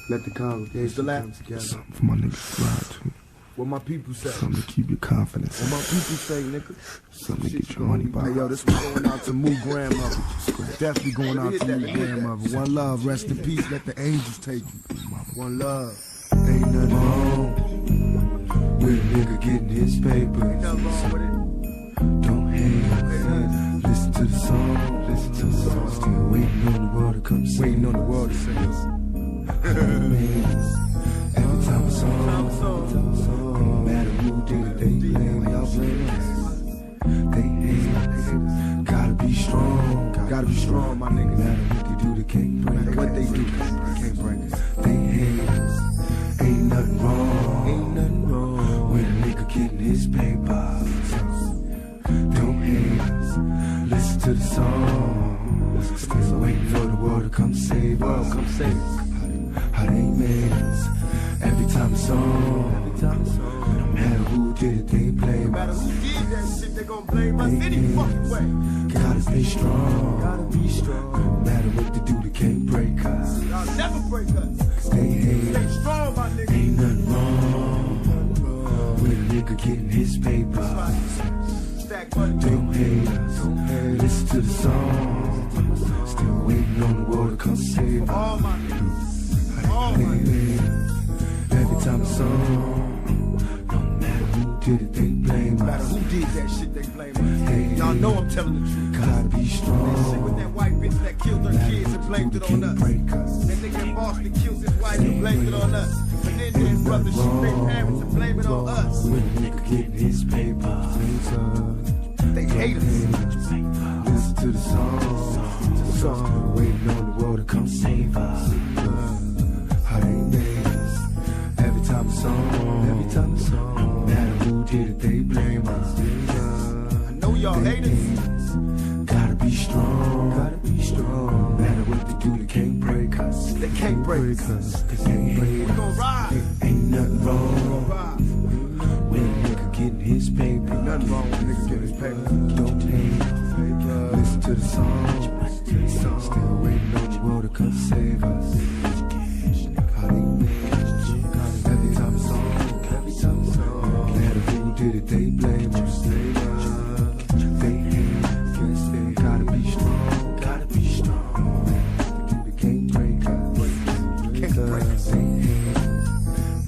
Let the congregation come together. Something for my niggas to ride to. What my people say. Something to keep your confidence. What my people say, nigga. Something to get your money back. Hey, yo, this one going out to Moo grandmother. Definitely going out to Moo grandmother. One love, rest in peace. Let the angels take you. One love. Ain't nothing wrong with a nigga getting his paper. Ain't nothing wrong with it. Don't hate it. Listen to the song. Listen to the song. Still waiting on the world to come save. Waiting on the world to save us. Every time a song, no matter who did it, they blame us. They hate us. Gotta be strong. Gotta be strong, my nigga. No matter what they do, they can't break us. What they do, they can't break us. They hate us. Ain't nothing wrong. Ain't nothing wrong with a nigga getting his paper. Don't hate us. Listen to the song. Still waiting for the world to come save us. Come save us. How they made us. Every time a song. No matter who did it, they blame No matter us. who did that shit, they gon' blame us any fucking way. Gotta stay strong. Gotta be strong. No matter what they do, they can't break us. Y'all never break us. They hate Stay us. strong, my nigga. Ain't nothing wrong with a nigga getting his paper. Stack money, Don't hate us. Listen to the song. Still waiting on the world to come save us. all my niggas. All my niggas. Every time a song, no matter who did it, they blame No matter us. who did that shit, they blame us. Y'all know I'm telling the truth. Gotta be That shit strong. with that white bitch that killed her kids and blamed it on Can't us. break us. That nigga in Boston killed his wife and blamed it on us. But then his brother shoot their parents and blame it on us. When a nigga getting his paper, They hate us. listen to the song. Waiting on the world to come save us. How they made us. Every time a song. No matter who did it, they blame us. I know y'all hate us. Gotta be strong. No matter what they do, they can't break us. They can't break us. Cause they hate We us. gon' ride. Ain't nothing We wrong gon' ride. when a nigga getting his paper. Nothing wrong with niggas getting his paper. Don't hate. Listen to the song. Still waiting on the world to come save us. How they made us. Every time a song. No matter who did it, they blame us. They hate. They gotta be strong. They can't break us. Can't break us. They hate.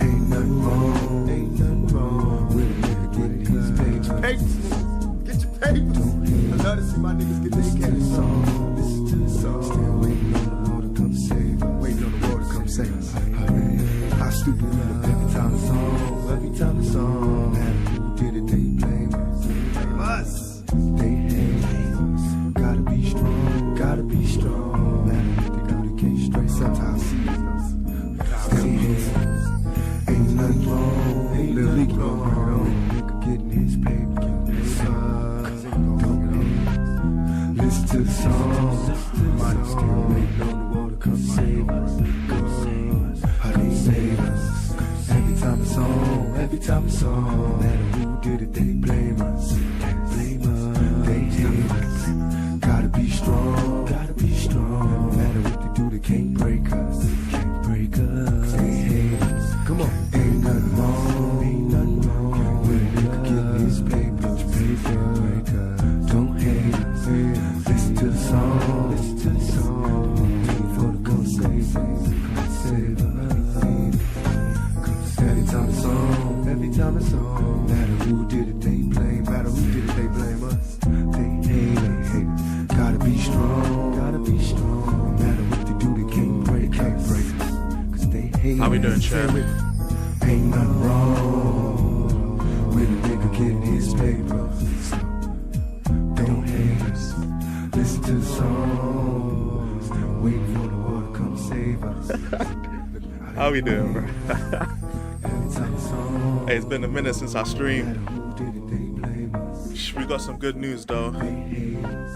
Ain't nothing wrong with a nigga getting his paper. Papers, nigga. Get your papers. I love to see my niggas get their cash. Listen to the song. Still waiting on the world to come save us. Waiting on the world to come save us. How stupid we look every time a song. No matter who did it, they blame us. Blame us. They hate us. Gotta be strong. No matter what they do, they can't straight. Sometimes see us. They hate us. Ain't nothing wrong. Lil Leaky gon' bring it on. Nigga getting his paper. Don't hate. Listen to the song. Still waiting on the world to come save us. How they save us. Every time a song. No matter who did it, they blame us. They hate us. Gotta be strong. No matter what they do, they can't break us. They hate us. Come on. Ain't nothing wrong. When a nigga getting his paper. Don't hate us. Listen to the song. Waiting for the come save us. Every time a song. No matter who did it, they blame us. They hate us. Gotta be strong. No matter what they do, they can't break us. Cause they hate How we us. doing, champ? Ain't nothing wrong with a nigga getting his paper. Don't hate us. Listen to the song. Still waiting for the world to come save us. How we doing, bro? Every time a song. Hey, it's been a minute since I streamed. Who did it, they blame us. We got some good news though. They hate us.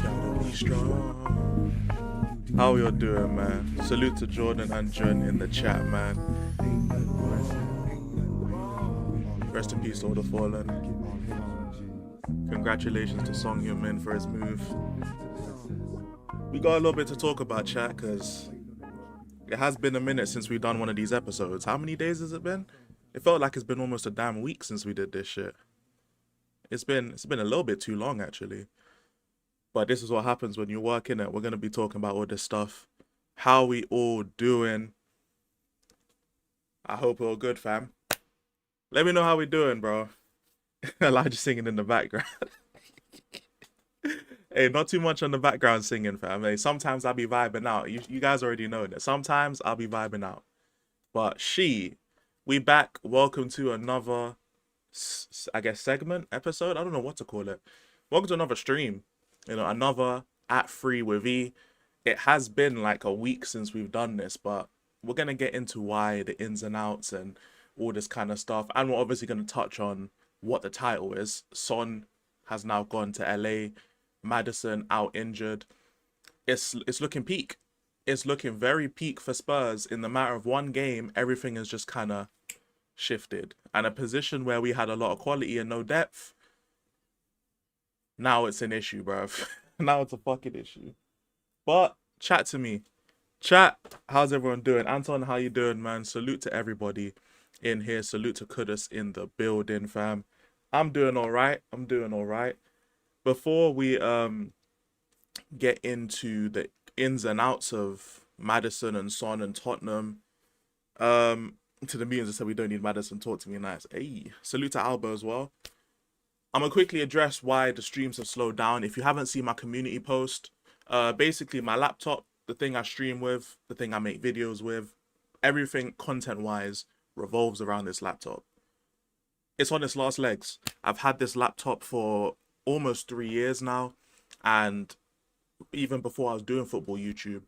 Gotta be strong. How y'all doing, man? Salute to Jordan and Jen in the chat, man. Rest in peace, all the fallen. Congratulations to Song Hyun Min for his move. We got a little bit to talk about, chat, because it has been a minute since we've done one of these episodes. How many days has it been? It felt like it's been almost a damn week since we did this shit. It's been a little bit too long, actually. But this is what happens when you work in it. We're going to be talking about all this stuff. How we all doing? I hope we're all good, fam. Let me know how we doing, bro. Elijah singing in the background. Hey, not too much on the background singing, fam. Hey, sometimes I'll be vibing out. You guys already know that. Sometimes I'll be vibing out. But we back. Welcome to another, I guess, segment, episode. I don't know what to call it. Welcome to another stream. You know, another at Free with E. It has been like a week since we've done this, but we're going to get into why, the ins and outs and all this kind of stuff. And we're obviously going to touch on what the title is. Son has now gone to LA. Maddison out injured. It's looking peak. It's looking very peak for Spurs. In the matter of one game, everything has just kind of shifted. And a position where we had a lot of quality and no depth, now it's an issue, bruv. Now it's a fucking issue. But chat to me. Chat, how's everyone doing? Anton, how you doing, man? Salute to everybody in here. Salute to Kudus in the building, fam. I'm doing all right. Before we get into the ins and outs of Maddison and Son and Tottenham, to the millions that said we don't need Maddison, talk to me nice. Hey, salute to Alba as well. I'm gonna quickly address why the streams have slowed down. If you haven't seen my community post, basically my laptop, the thing I stream with, the thing I make videos with, everything content-wise revolves around this laptop. It's on its last legs. I've had this laptop for almost 3 years now, and even before I was doing football YouTube,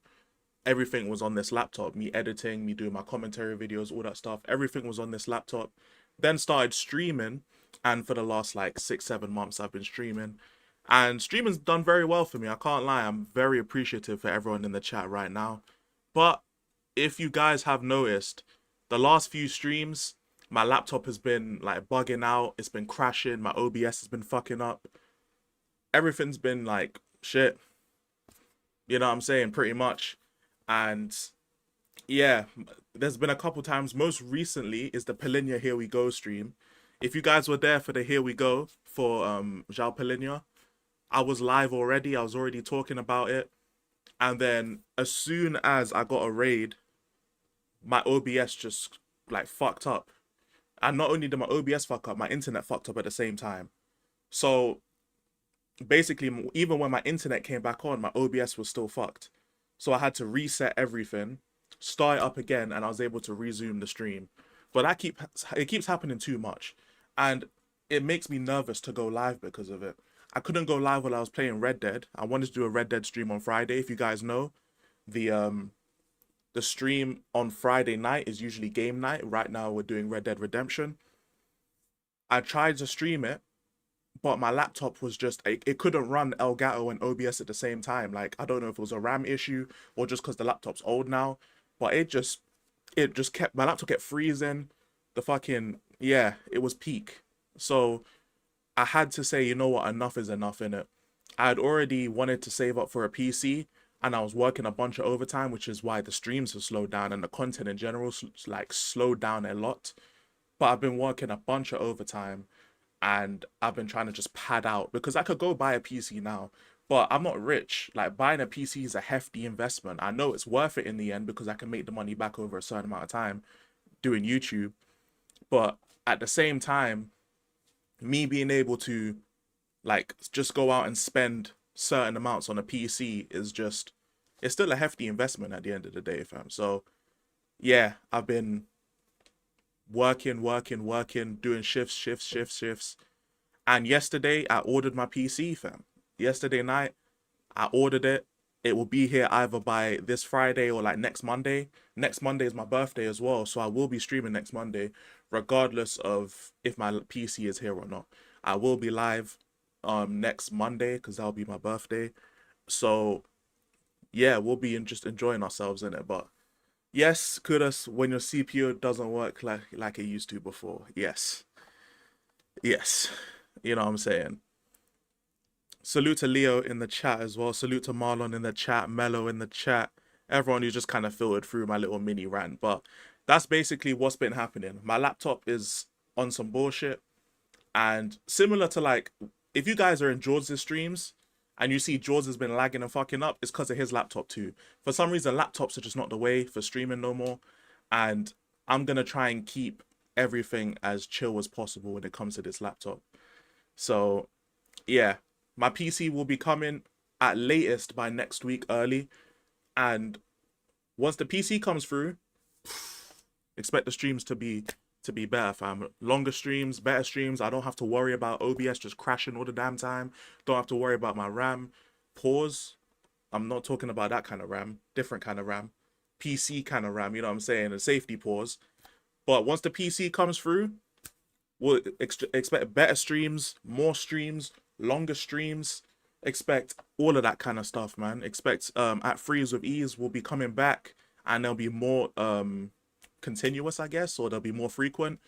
everything was on this laptop. Me editing, me doing my commentary videos, all that stuff, everything was on this laptop. Then started streaming, and for the last like 6-7 months I've been streaming, and streaming's done very well for me. I can't lie. I'm very appreciative for everyone in the chat right now. But if you guys have noticed, the last few streams my laptop has been like bugging out, it's been crashing, my OBS has been fucking up. Everything's been like shit. You know what I'm saying? Pretty much. And yeah, there's been a couple times. Most recently is the Polinia Here We Go stream. If you guys were there for the Here We Go for João Polinia, I was live already. I was already talking about it. And then as soon as I got a raid, my OBS just like fucked up. And not only did my OBS fuck up, my internet fucked up at the same time. So basically, even when my internet came back on, my OBS was still fucked. So I had to reset everything, start it up again, and I was able to resume the stream. But it keeps happening too much. And it makes me nervous to go live because of it. I couldn't go live while I was playing Red Dead. I wanted to do a Red Dead stream on Friday. If you guys know, the stream on Friday night is usually game night. Right now we're doing Red Dead Redemption. I tried to stream it, but my laptop was just, it couldn't run Elgato and OBS at the same time. Like, I don't know if it was a RAM issue or just because the laptop's old now, but it just kept, my laptop kept freezing. Yeah, it was peak. So I had to say, you know what, enough is enough, innit? I had already wanted to save up for a PC, and I was working a bunch of overtime, which is why the streams have slowed down and the content in general like slowed down a lot. But I've been working a bunch of overtime, and I've been trying to just pad out, because I could go buy a PC now, but I'm not rich. Like, buying a PC is a hefty investment. I know it's worth it in the end because I can make the money back over a certain amount of time doing YouTube. But at the same time, me being able to like just go out and spend certain amounts on a PC is just, it's still a hefty investment at the end of the day, fam. So yeah, I've been working, doing shifts. And yesterday I ordered my PC, fam. Yesterday night I ordered it. It will be here either by this Friday or like next Monday. Next Monday is my birthday as well, so I will be streaming next Monday, regardless of if my PC is here or not. I will be live next Monday because that'll be my birthday. So yeah, we'll be just enjoying ourselves in it. But yes, kudos when your CPU doesn't work like it used to before. Yes. You know what I'm saying? Salute to Leo in the chat as well. Salute to Marlon in the chat, Mello in the chat. Everyone who just kind of filtered through my little mini rant. But that's basically what's been happening. My laptop is on some bullshit. And similar to like, if you guys are in George's streams and you see George has been lagging and fucking up, it's because of his laptop too. For some reason, laptops are just not the way for streaming no more. And I'm going to try and keep everything as chill as possible when it comes to this laptop. So, yeah, my PC will be coming at latest by next week early. And once the PC comes through, expect the streams to be better, fam. Longer streams, better streams. I don't have to worry about OBS just crashing all the damn time. Don't have to worry about my RAM pause. I'm not talking about that kind of RAM. Different kind of RAM. PC kind of RAM, you know what I'm saying? A safety pause. But once the PC comes through, we'll expect better streams, more streams, longer streams. Expect all of that kind of stuff, man. Expect at Freeze with Ease will be coming back, and there'll be more continuous, I guess, or they'll be more frequent.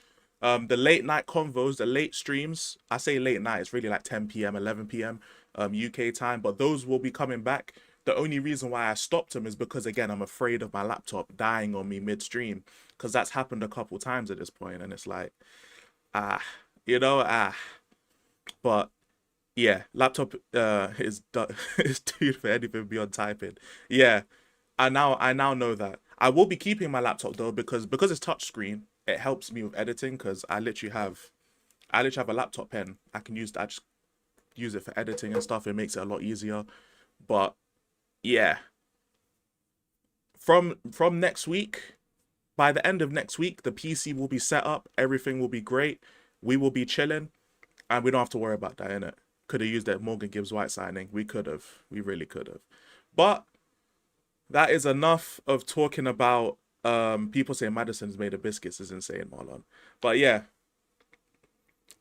The late night convos, the late streams, I say late night, it's really like 10 p.m, 11 p.m. UK time, but those will be coming back. The only reason why I stopped them is because, again, I'm afraid of my laptop dying on me mid-stream, because that's happened a couple times at this point, and it's like, but yeah, laptop is dude for anything beyond typing. Yeah, I now know that. I will be keeping my laptop though, because it's touchscreen, it helps me with editing, because I literally have a laptop pen. I just use it for editing and stuff. It makes it a lot easier. But yeah, from next week, by the end of next week, the PC will be set up. Everything will be great. We will be chilling, and we don't have to worry about that, innit? Could have used that Morgan Gibbs White signing. We could have. We really could have. But that is enough of talking about people saying Maddison's made of biscuits is insane, Marlon. But yeah,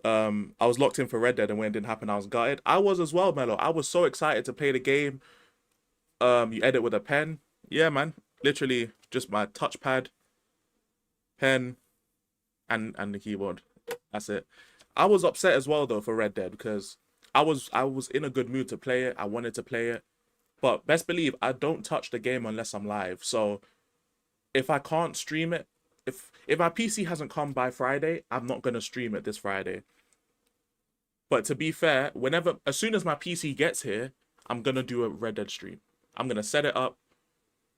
I was locked in for Red Dead, and when it didn't happen, I was gutted. I was as well, Mello. I was so excited to play the game. You edit with a pen. Yeah, man. Literally just my touchpad, pen, and the keyboard. That's it. I was upset as well though for Red Dead, because I was in a good mood to play it. I wanted to play it. But best believe I don't touch the game unless I'm live. So if I can't stream it, if my PC hasn't come by Friday, I'm not gonna stream it this Friday. But to be fair, as soon as my PC gets here, I'm gonna do a Red Dead stream. I'm gonna set it up,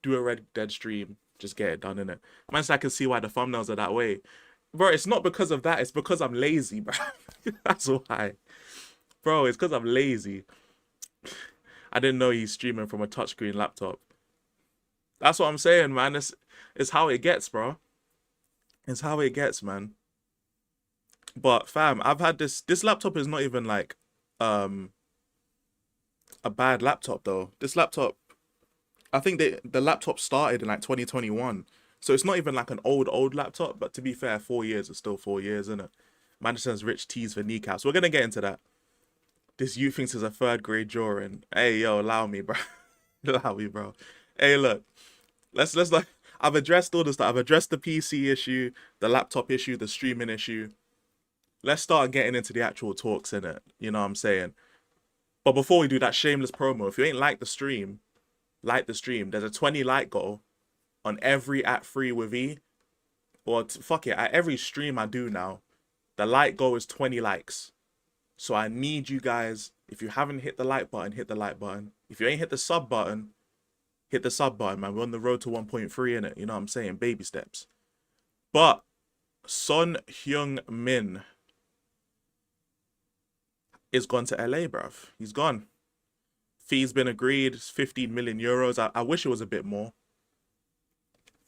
do a Red Dead stream, just get it done, innit? Man, so I can see why the thumbnails are that way. Bro, it's not because of that, it's because I'm lazy, bro. That's why. Bro, it's because I'm lazy. I didn't know he's streaming from a touchscreen laptop. That's what I'm saying, man. It's how it gets, bro. It's how it gets, man. But fam, I've had this laptop is not even like a bad laptop though. This laptop, I think the laptop started in like 2021. So it's not even like an old laptop, but to be fair, 4 years is still 4 years, isn't it? Maddison's rich tees for kneecaps. We're gonna get into that. This youth thinks it's a 3rd grade drawing. Hey, yo, allow me, bro. Allow me, bro. Hey, look. Let's like, I've addressed all this stuff. I've addressed the PC issue, the laptop issue, the streaming issue. Let's start getting into the actual talks, innit? You know what I'm saying? But before we do that shameless promo, if you ain't like the stream, like the stream. There's a 20 like goal on every @free with E. Or fuck it, at every stream I do now, the like goal is 20 likes. So I need you guys, if you haven't hit the like button, hit the like button. If you ain't hit the sub button, hit the sub button, man. We're on the road to 1.3 in it. You know what I'm saying? Baby steps. But Son Heung-min is gone to LA, bruv. He's gone. Fee's been agreed. It's 15 million euros. I wish it was a bit more.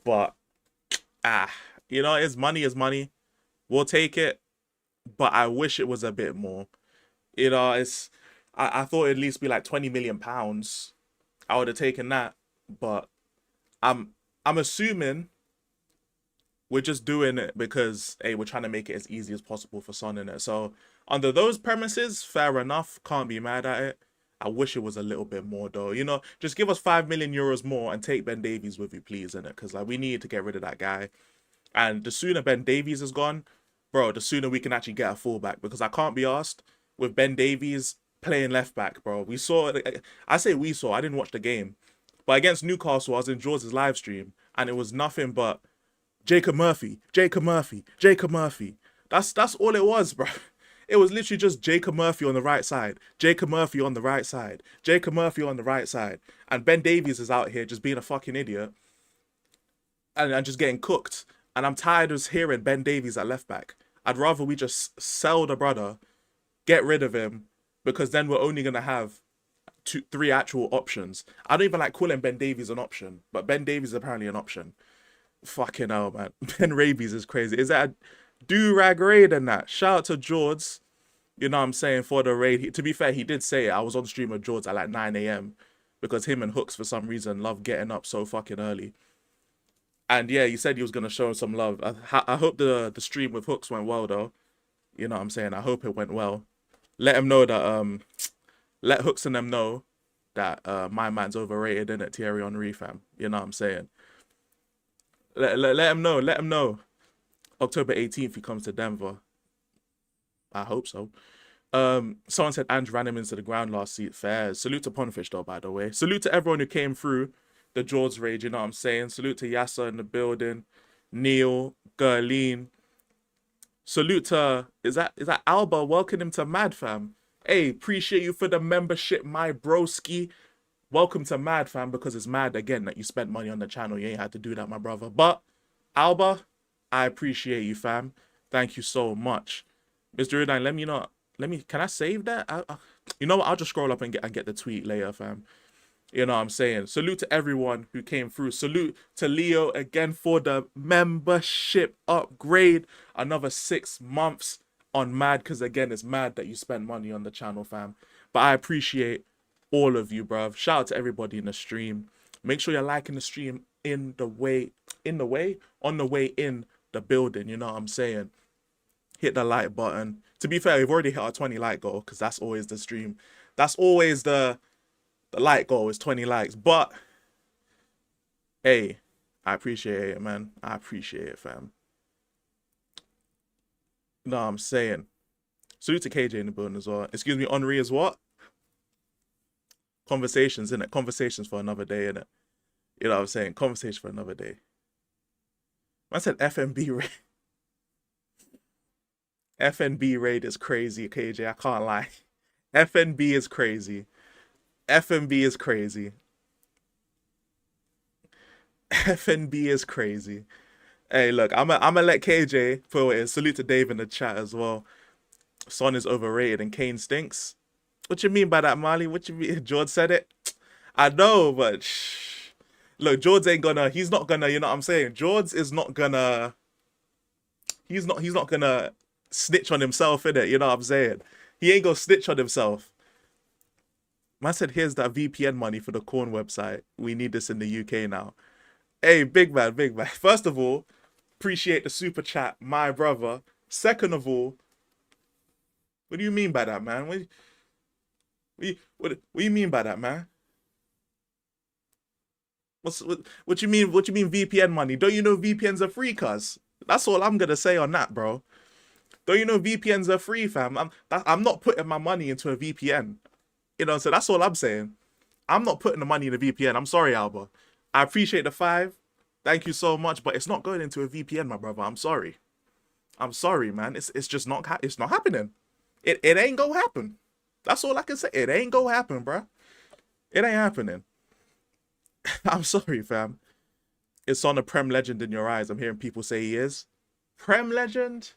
But, you know, it's money is money. We'll take it. But I wish it was a bit more. You know, I thought it'd at least be like 20 million pounds. I would have taken that. But I'm assuming we're just doing it because, hey, we're trying to make it as easy as possible for Son in it. So under those premises, fair enough. Can't be mad at it. I wish it was a little bit more though. You know, just give us 5 million euros more and take Ben Davies with you, please, innit? Because like we need to get rid of that guy. And the sooner Ben Davies is gone, bro, the sooner we can actually get a fullback. Because I can't be asked with Ben Davies playing left back, bro. We saw. I say we saw. I didn't watch the game, but against Newcastle, I was in George's live stream, and it was nothing but Jacob Murphy, Jacob Murphy, Jacob Murphy. That's all it was, bro. It was literally just Jacob Murphy on the right side, Jacob Murphy on the right side, Jacob Murphy on the right side, and Ben Davies is out here just being a fucking idiot and just getting cooked. And I'm tired of hearing Ben Davies at left back. I'd rather we just sell the brother, get rid of him, because then we're only gonna have three actual options. I don't even like calling Ben Davies an option, but Ben Davies is apparently an option. Fucking hell, man. Ben Rabies is crazy. Is that a do-rag raid and that? Shout out to George, you know what I'm saying, for the raid. To be fair, he did say it. I was on stream with George at like 9 a.m. because him and Hooks, for some reason, love getting up so fucking early. And yeah, he said he was going to show some love. I hope the stream with Hooks went well, though. You know what I'm saying? I hope it went well. Let him know that, let Hooks and them know that my man's overrated, innit? Thierry Henry, fam. You know what I'm saying? Let him know. October 18th, he comes to Denver. I hope so. Someone said Ange ran him into the ground last seat. Fair. Salute to Ponfish, though, by the way. Salute to everyone who came through the George raid, you know what I'm saying? Salute to Yasser in the building. Neil, Gerline. Salute to, is that Alba? Welcome him to Mad, fam. Hey, appreciate you for the membership, my broski. Welcome to Mad, fam, because it's mad again that you spent money on the channel. You ain't had to do that, my brother. But, Alba, I appreciate you, fam. Thank you so much. Mr. Udine, can I save that? You know what? I'll just scroll up and get the tweet later, fam. You know what I'm saying? Salute to everyone who came through. Salute to Leo again for the membership upgrade. Another 6 months on Mad, because again, it's mad that you spend money on the channel, fam. But I appreciate all of you, bruv. Shout out to everybody in the stream. Make sure you're liking the stream on the way in the building, you know what I'm saying? Hit the like button. To be fair, we've already hit our 20 like goal, because that's always the stream. That's always the like goal is 20 likes. But hey, I appreciate it, man. I appreciate it, fam. No, I'm saying. Salute to KJ in the building as well. Excuse me, Henri is what? Conversations, innit? Conversations for another day, innit? You know what I'm saying? Conversation for another day. I said FNB raid. FNB raid is crazy, KJ. I can't lie. FNB is crazy. FNB is crazy. FNB is crazy. Hey, look, I'm gonna let KJ put it in. Salute to Dave in the chat as well. Son is overrated and Kane stinks. What you mean by that, Marley? What you mean? George said it. I know, but look, George ain't gonna. He's not gonna. You know what I'm saying? George is not gonna. He's not gonna snitch on himself, innit? You know what I'm saying? He ain't gonna snitch on himself. Man said, here's that VPN money for the Corn website. We need this in the UK now. Hey, big man. First of all, appreciate the super chat, my brother. Second of all, what do you mean by that, man? What do you mean by that, man? What you mean VPN money? Don't you know VPNs are free, cuz? That's all I'm gonna say on that, bro. Don't you know VPNs are free, fam? I'm not putting my money into a VPN. You know, so that's all I'm saying. I'm not putting the money in a VPN. I'm sorry, Alba. I appreciate the 5. Thank you so much, but it's not going into a VPN, my brother. I'm sorry. I'm sorry, man. It's just not happening. It ain't gonna happen. That's all I can say. It ain't gonna happen, bro. It ain't happening. I'm sorry, fam. It's on a Prem legend in your eyes. I'm hearing people say he is. Prem legend?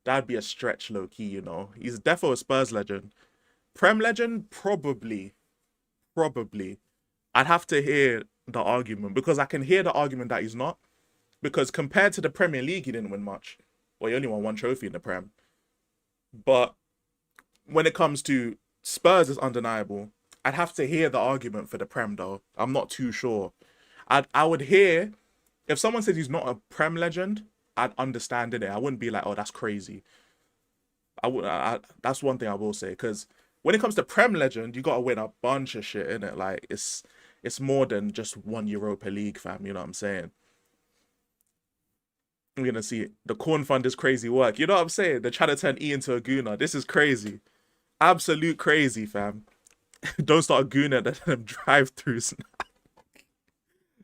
That'd be a stretch, low-key, you know. He's defo a Spurs legend. Prem legend? Probably. I'd have to hear the argument, because I can hear the argument that he's not. Because compared to the Premier League, he didn't win much. Well, he only won 1 trophy in the Prem. But when it comes to Spurs, it's undeniable. I'd have to hear the argument for the Prem, though. I'm not too sure. I would hear, if someone says he's not a Prem legend, I'd understand it. I wouldn't be like, oh, that's crazy. That's one thing I will say, because when it comes to Prem legend, you gotta win a bunch of shit, innit? Like, it's more than just 1 Europa League, fam. You know what I'm saying? We're gonna see the corn fund is crazy work. You know what I'm saying? They're trying to turn E into a gooner. This is crazy. Absolute crazy, fam. Don't start a gooner at them drive-throughs.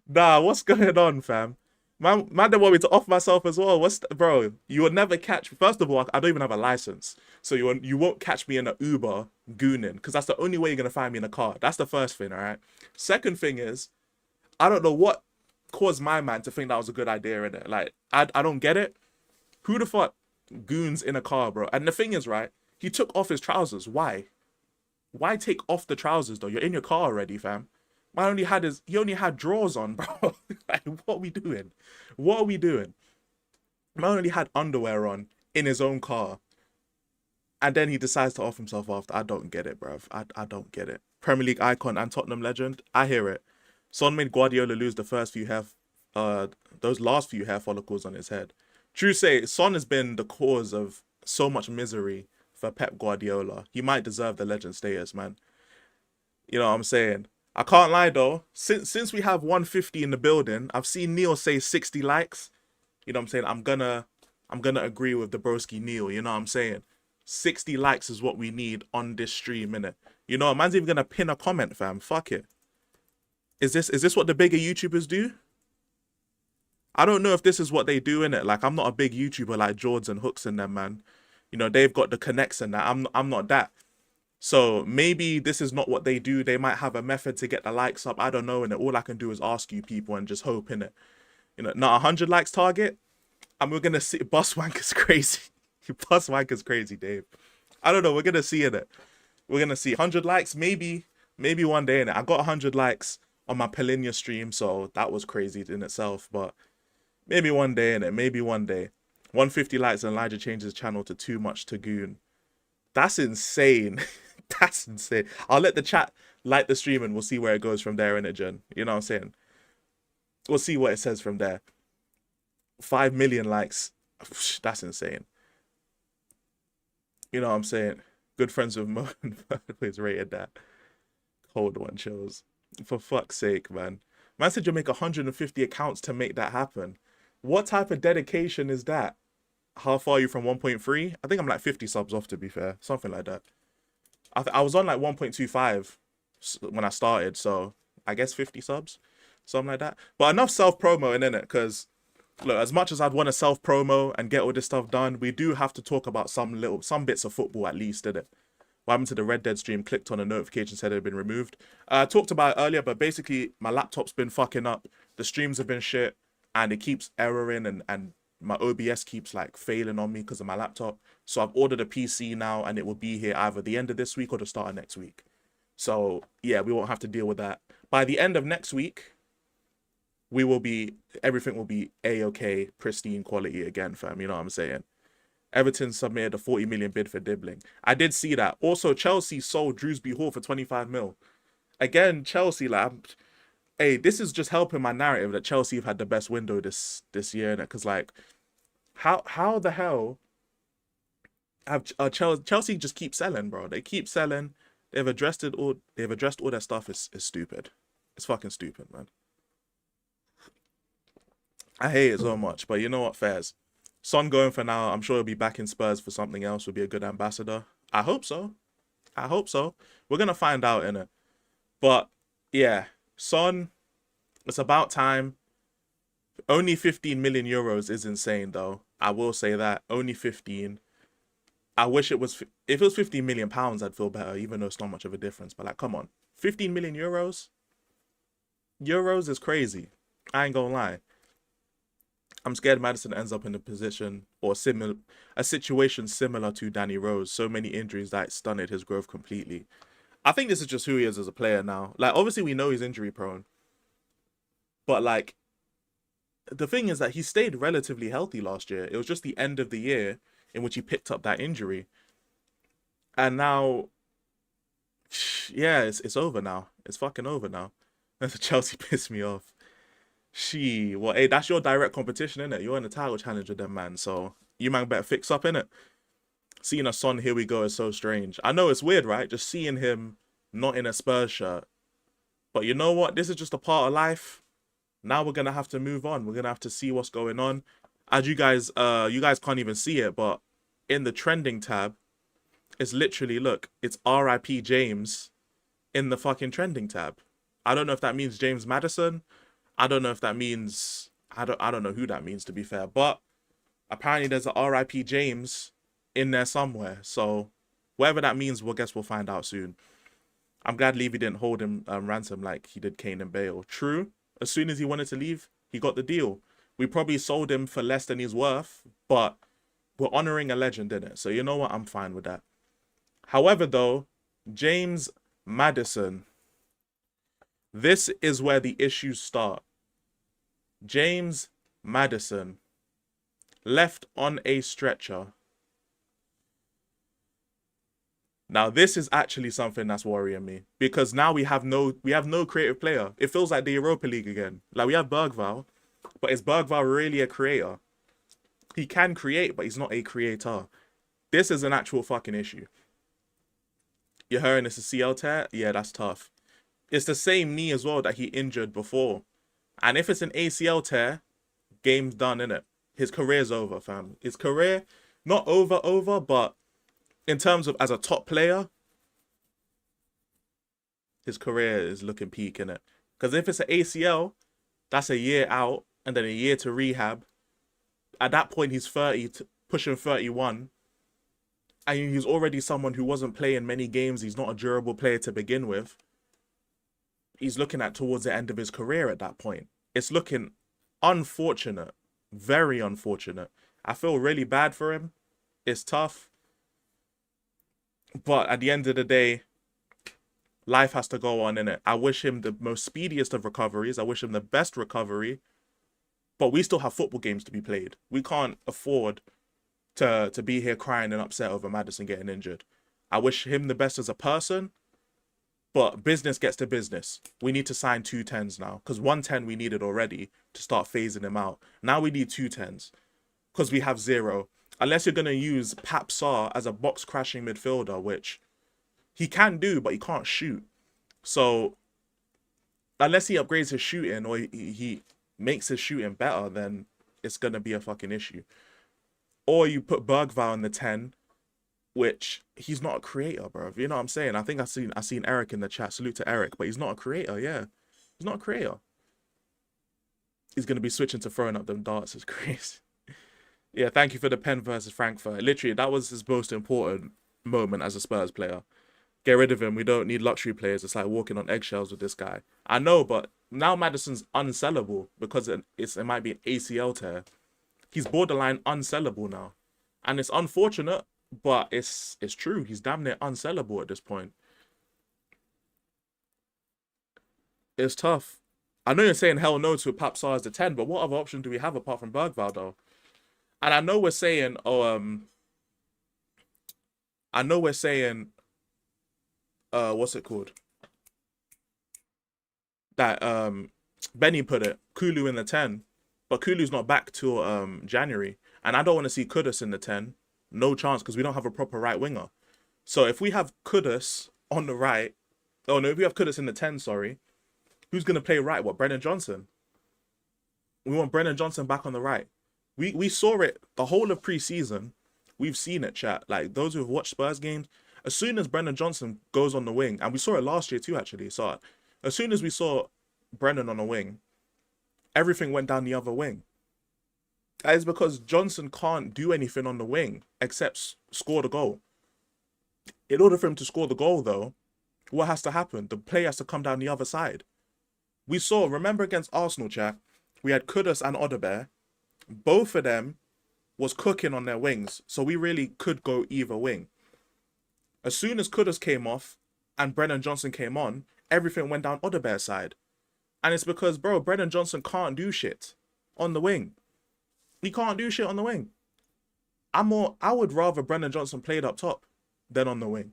Nah, what's going on, fam? Man, don't want me to off myself as well. Bro? You will never catch. First of all, I don't even have a license, so you won't catch me in an Uber gooning, because that's the only way you're gonna find me in a car. That's the first thing, all right. Second thing is, I don't know what caused my man to think that was a good idea in it. Like, I don't get it. Who the fuck goons in a car, bro? And the thing is, right? He took off his trousers. Why? Why take off the trousers though? You're in your car already, fam. He only had drawers on, bro. Like, what are we doing? What are we doing? Man only had underwear on in his own car. And then he decides to off himself after. I don't get it, bro. I don't get it. Premier League icon and Tottenham legend. I hear it. Son made Guardiola lose those last few hair follicles on his head. True say, Son has been the cause of so much misery for Pep Guardiola. He might deserve the legend status, man. You know what I'm saying? I can't lie though. Since we have 150 in the building, I've seen Neil say 60 likes. You know what I'm saying? I'm gonna agree with the broski Neil. You know what I'm saying? 60 likes is what we need on this stream, innit? You know, a man's even gonna pin a comment, fam. Fuck it. Is this what the bigger YouTubers do? I don't know if this is what they do, innit? Like, I'm not a big YouTuber like George and Hooks and them, man. You know, they've got the connects and that. I'm not that. So maybe this is not what they do. They might have a method to get the likes up. I don't know. And all I can do is ask you people and just hope, innit? You know, not 100 likes target. And we're going to see. Bus Wanker's crazy. Bus Wanker's crazy, Dave. I don't know. We're going to see, innit? We're going to see 100 likes. Maybe one day, innit? I got 100 likes on my Polinia stream. So that was crazy in itself. But maybe one day, innit? Maybe one day. 150 likes and Elijah changes his channel to Too Much to Goon. That's insane. That's insane. I'll let the chat like the stream and we'll see where it goes from there, innit, Jen? You know what I'm saying? We'll see what it says from there. 5 million likes. That's insane. You know what I'm saying? Good friends with Mo. Please rated that. Cold one chose. For fuck's sake, man. Man said you'll make 150 accounts to make that happen. What type of dedication is that? How far are you from 1.3? I think I'm like 50 subs off, to be fair. Something like that. I was on like 1.25 when I started, so I guess 50 subs. Something like that. But enough self-promo, innit? Because, look, as much as I'd want to self-promo and get all this stuff done, we do have to talk about some bits of football at least, innit? What happened to the Red Dead stream? Clicked on a notification, said it had been removed. I talked about it earlier, but basically my laptop's been fucking up. The streams have been shit, and it keeps erroring, and my OBS keeps like failing on me because of my laptop. So I've ordered a PC now, and it will be here either the end of this week or the start of next week. So yeah, we won't have to deal with that. By the end of next week, everything will be A-okay, pristine quality again, fam. You know what I'm saying? Everton submitted a 40 million bid for Dibbling. I did see that. Also, Chelsea sold Drewsbury Hall for 25 mil. Again, Chelsea, like, hey, this is just helping my narrative that Chelsea have had the best window this year, because like, how the hell have Chelsea just keep selling, bro? They keep selling. They've addressed all their stuff. Is stupid. It's fucking stupid, man. I hate it so much, but you know what, Fairs? Son going for now. I'm sure he'll be back in Spurs for something else. Will be a good ambassador. I hope so. We're gonna find out, innit? But yeah, Son, it's about time. Only 15 million euros is insane, though. I will say that. Only 15. I wish it was... If it was 15 million pounds, I'd feel better, even though it's not much of a difference. But like, come on. 15 million euros? Euros is crazy. I ain't gonna lie. I'm scared Maddison ends up in a position or a situation similar to Danny Rose. So many injuries that stunted his growth completely. I think this is just who he is as a player now. Like, obviously we know he's injury prone. But like, the thing is that he stayed relatively healthy last year. It was just the end of the year in which he picked up that injury. And now, yeah, it's over now. It's fucking over now. And the Chelsea pissed me off. Well, hey, that's your direct competition, innit? You're in a title challenge with them, man. So you man better fix up, innit? Seeing a Son, here we go, is so strange. I know it's weird, right? Just seeing him not in a Spurs shirt. But you know what? This is just a part of life. Now we're going to have to move on. We're going to have to see what's going on. As you guys can't even see it, but in the trending tab, it's literally, look, it's RIP James in the fucking trending tab. I don't know if that means James Maddison. I don't know if that means, I don't know who that means, to be fair, but apparently there's a RIP James in there somewhere. So whatever that means, we'll find out soon. I'm glad Levy didn't hold him ransom like he did Kane and Bale. True, as soon as he wanted to leave, he got the deal. We probably sold him for less than he's worth, but we're honoring a legend, innit? So you know what? I'm fine with that. However, though, James Maddison, this is where the issues start. James Maddison, left on a stretcher. Now, this is actually something that's worrying me, because now we have no creative player. It feels like the Europa League again. Like, we have Bergvall, but is Bergvall really a creator? He can create, but he's not a creator. This is an actual fucking issue. You're hearing it's a CL tear? Yeah, that's tough. It's the same knee as well that he injured before. And if it's an ACL tear, game's done, innit? His career's over, fam. His career, not over, but in terms of as a top player, his career is looking peak, innit? Because if it's an ACL, that's a year out and then a year to rehab. At that point, he's 30, pushing 31. And he's already someone who wasn't playing many games. He's not a durable player to begin with. He's looking at towards the end of his career at that point. It's looking unfortunate. Very unfortunate. I feel really bad for him. It's tough. But at the end of the day, life has to go on, innit? I wish him the most speediest of recoveries. I wish him the best recovery. But we still have football games to be played. We can't afford to be here crying and upset over Maddison getting injured. I wish him the best as a person, but business gets to business. We need to sign 2 10s now, because 1 10 we needed already to start phasing him out. Now we need 2 10s, because we have 0. Unless you're going to use Pap Sarr as a box-crashing midfielder, which he can do, but he can't shoot. So unless he upgrades his shooting or he makes his shooting better, then it's going to be a fucking issue. Or you put Bergvall in the 10, which he's not a creator, bro. You know what I'm saying? I think I seen Eric in the chat. Salute to Eric, but he's not a creator. Yeah, he's not a creator. He's gonna be switching to throwing up them darts. It's crazy. Yeah, thank you for the pen versus Frankfurt. Literally, that was his most important moment as a Spurs player. Get rid of him. We don't need luxury players. It's like walking on eggshells with this guy. I know, but now Maddison's unsellable because it might be an ACL tear. He's borderline unsellable now. And it's unfortunate, but it's true. He's damn near unsellable at this point. It's tough. I know you're saying hell no to Pap Sarr as the 10, but what other option do we have apart from Bergvall, though? And I know we're saying, what's it called? That Benny put it, Kulu in the 10. But Kulu's not back till January. And I don't want to see Kudus in the 10. No chance, because we don't have a proper right winger. So if we have Kudus on the right... Oh, no, if we have Kudus in the 10, sorry. Who's going to play right? What, Brennan Johnson? We want Brennan Johnson back on the right. We saw it the whole of pre-season. We've seen it, chat. Like, those who have watched Spurs games, as soon as Brennan Johnson goes on the wing, and we saw it last year too, actually. So as soon as we saw Brennan on the wing, everything went down the other wing. That is because Johnson can't do anything on the wing except score the goal. In order for him to score the goal, though, what has to happen? The play has to come down the other side. We saw, remember against Arsenal, chat, we had Kudus and Odebear. Both of them was cooking on their wings, so we really could go either wing. As soon as Kudus came off and Brennan Johnson came on, everything went down Odebear's side. And it's because, bro, Brennan Johnson can't do shit on the wing. He can't do shit on the wing. I would rather Brennan Johnson played up top than on the wing,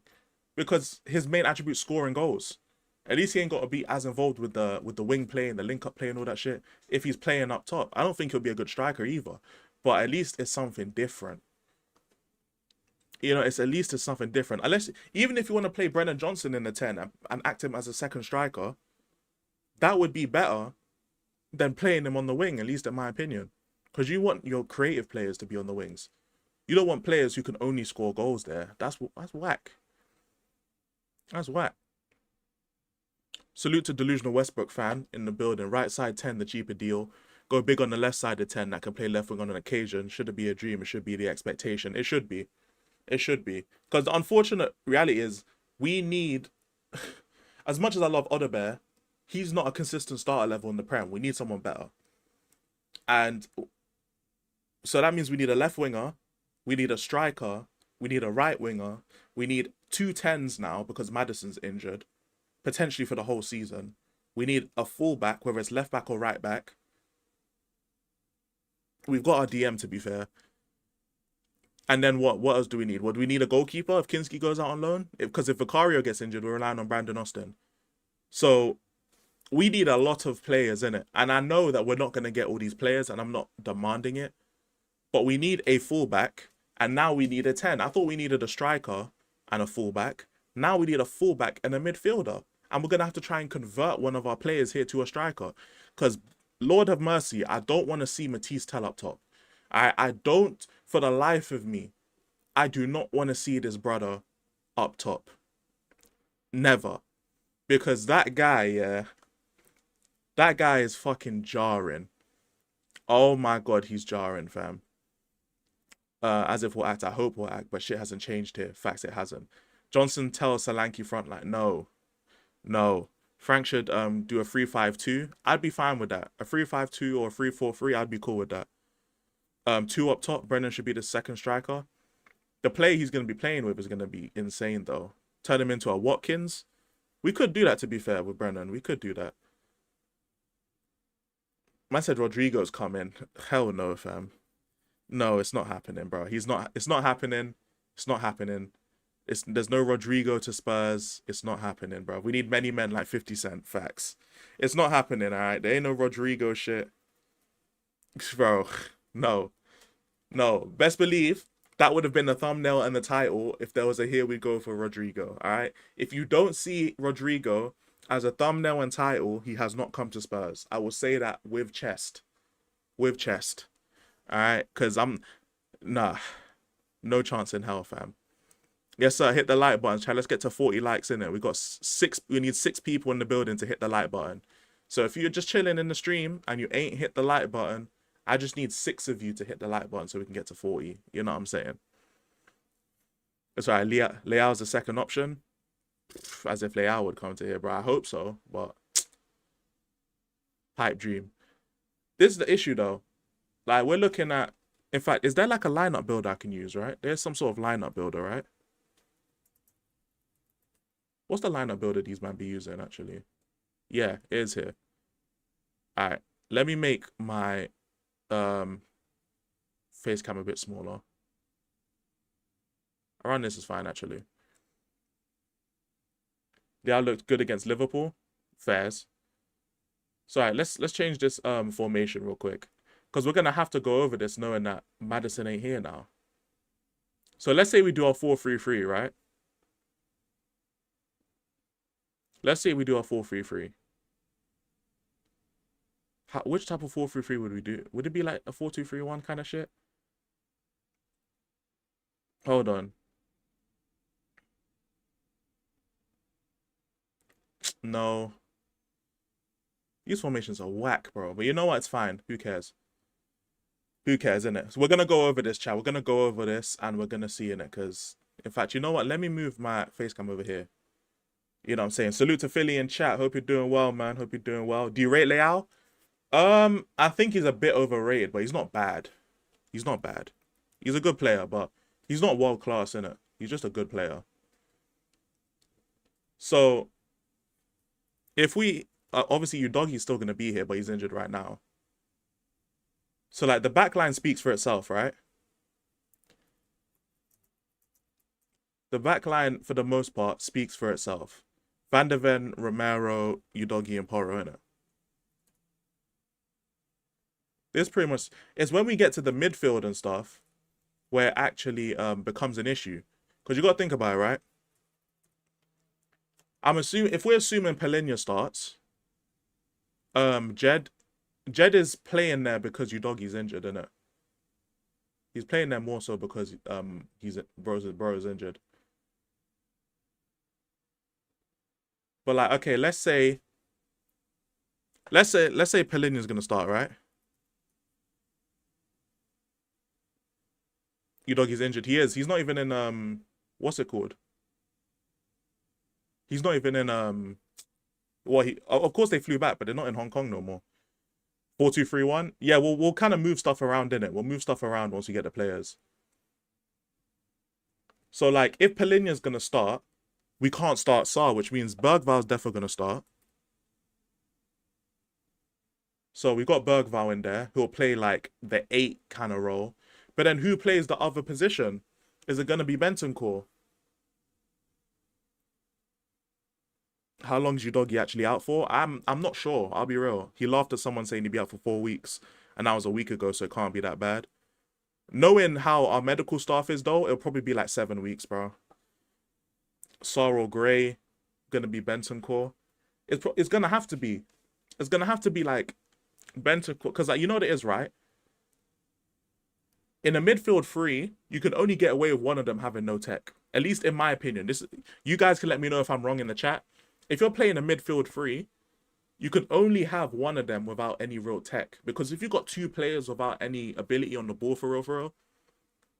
because his main attribute is scoring goals. At least he ain't got to be as involved with the wing play and the link-up play and all that shit if he's playing up top. I don't think he'll be a good striker either, but at least it's something different. You know, it's something different. Unless, even if you want to play Brennan Johnson in the 10 and act him as a second striker, that would be better than playing him on the wing, at least in my opinion. Because you want your creative players to be on the wings. You don't want players who can only score goals there. That's whack. That's whack. Salute to Delusional Westbrook fan in the building. Right side 10, the cheaper deal. Go big on the left side of 10 that can play left wing on an occasion. Should it be a dream? It should be the expectation. It should be. It should be. Because the unfortunate reality is we need, as much as I love Odebear, he's not a consistent starter level in the Prem. We need someone better. And so that means we need a left winger. We need a striker. We need a right winger. We need 2 10s now because Maddison's injured. Potentially for the whole season. We need a fullback, whether it's left back or right back. We've got our DM, to be fair. And then what else do we need? Well, do we need a goalkeeper if Kinski goes out on loan? Because if Vicario gets injured, we're relying on Brandon Austin. So we need a lot of players in it. And I know that we're not going to get all these players, and I'm not demanding it. But we need a fullback, and now we need a 10. I thought we needed a striker and a fullback. Now we need a fullback and a midfielder. And we're going to have to try and convert one of our players here to a striker. Because, Lord have mercy, I don't want to see Matisse Tell up top. I don't, for the life of me, I do not want to see this brother up top. Never. Because that guy, yeah, that guy is fucking jarring. Oh my God, he's jarring, fam. As if we'll act, I hope we'll act, but shit hasn't changed here. Facts, it hasn't. Johnson tells Solanke front line, no. Frank should do a 3-5-2. I'd be fine with that. A 3-5-2 or a 3-4-3, I'd be cool with that. 2 up top, Brennan should be the second striker. The play he's going to be playing with is going to be insane, though. Turn him into a Watkins. We could do that, to be fair, with Brennan. We could do that. Man said Rodrigo's coming. Hell no, fam. No, it's not happening, bro. It's not happening. It's not happening. There's no Rodrigo to Spurs. It's not happening, bro. We need many men like 50 Cent. Facts. It's not happening, all right? There ain't no Rodrigo shit. Bro, no. Best believe that would have been the thumbnail and the title if there was a here we go for Rodrigo, all right? If you don't see Rodrigo as a thumbnail and title, he has not come to Spurs. I will say that with chest. With chest. All right? Because no chance in hell, fam. Yes, sir. Hit the like button, chat. Let's get to 40 likes in it. We need 6 people in the building to hit the like button. So if you're just chilling in the stream and you ain't hit the like button, I just need 6 of you to hit the like button so we can get to 40. You know what I'm saying? That's right. Leao's the second option. As if Leao would come to here, bro. I hope so, but pipe dream. This is the issue, though. Like, we're looking at... In fact, is there like a lineup builder I can use, right? There's some sort of lineup builder, right? What's the lineup builder these might be using, actually? Yeah, it is here. All right. Let me make my face cam a bit smaller. Around this is fine, actually. Yeah, looked good against Liverpool. Fairs. So, all right, let's change this formation real quick. Because we're going to have to go over this knowing that Maddison ain't here now. So, let's say we do our 4-3-3, right? Let's say we do our 4-3-3. Which type of 4-3-3 would we do? Would it be like a 4-2-3-1 kind of shit? Hold on. No. These formations are whack, bro. But you know what? It's fine. Who cares? Who cares, innit? So we're going to go over this, chat. We're going to go over this and we're going to see in it. Because, in fact, you know what? Let me move my face cam over here. You know what I'm saying? Salute to Philly in chat. Hope you're doing well, man. Hope you're doing well. Do you rate Leao? I think he's a bit overrated, but he's not bad. He's not bad. He's a good player, but he's not world class, innit? He's just a good player. So, if we... obviously, Udogie's still going to be here, but he's injured right now. So, like, the back line speaks for itself, right? The back line, for the most part, speaks for itself. Van de Ven, Romero, Udogie, and Porro, innit? This pretty much... It's when we get to the midfield and stuff where it actually becomes an issue. Because you got to think about it, right? I'm assuming... If we're assuming Palhinha starts... Jed Jed is playing there because Udoggy's injured, isn't it? He's playing there more so because bro's injured. But like, okay, let's say Palinja's gonna start, right? Udoggy's injured. He is. He's not even in what's it called? He's not even in well, of course they flew back, but they're not in Hong Kong no more. 4-2-3-1. Yeah, we'll kind of move stuff around in it. We'll move stuff around once we get the players. So like, if Palinja's gonna start, we can't start Sarr, which means Bergval's definitely gonna start. So we got Bergval in there, who'll play like the 8 kind of role. But then who plays the other position? Is it gonna be Bentancur? How long's Udoggy actually out for? I'm not sure. I'll be real. He laughed at someone saying he'd be out for 4 weeks, and that was a week ago, so it can't be that bad. Knowing how our medical staff is, though, it'll probably be like 7 weeks, bro. Sorrel Gray, gonna be Bentancur. It's gonna have to be. It's gonna have to be like Bentancur, because like, you know what it is, right? In a midfield 3, you can only get away with one of them having no tech. At least in my opinion. You guys can let me know if I'm wrong in the chat. If you're playing a midfield 3, you can only have one of them without any real tech. Because if you've got 2 players without any ability on the ball for real,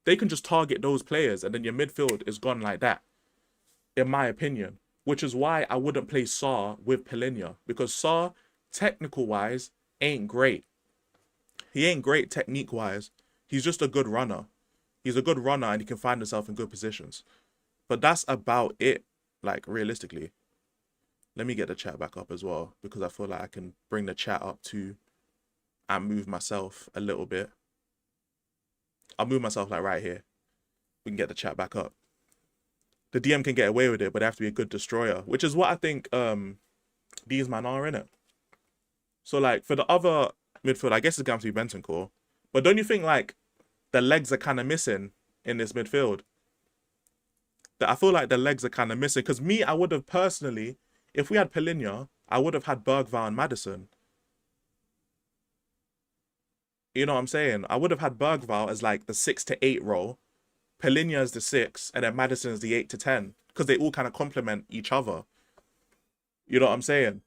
they can just target those players and then your midfield is gone like that. In my opinion. Which is why I wouldn't play Sarr with Palinja. Because Sarr, technical-wise, ain't great. He ain't great technique-wise. He's just a good runner. He's a good runner and he can find himself in good positions. But that's about it, like, realistically. Let me get the chat back up as well, because I feel like I can bring the chat up too and move myself a little bit. I'll move myself like right here. We can get the chat back up. The DM can get away with it, but they have to be a good destroyer, which is what I think these man are, innit? So like for the other midfield, I guess it's going to be Bentancur. But don't you think like the legs are kind of missing in this midfield? I feel like the legs are kind of missing, because me, I would have personally, if we had Palinja, I would have had Bergval and Maddison. You know what I'm saying? I would have had Bergval as like the 6 to 8 role, Palinja as the 6, and then Maddison as the 8 to 10, because they all kind of complement each other. You know what I'm saying?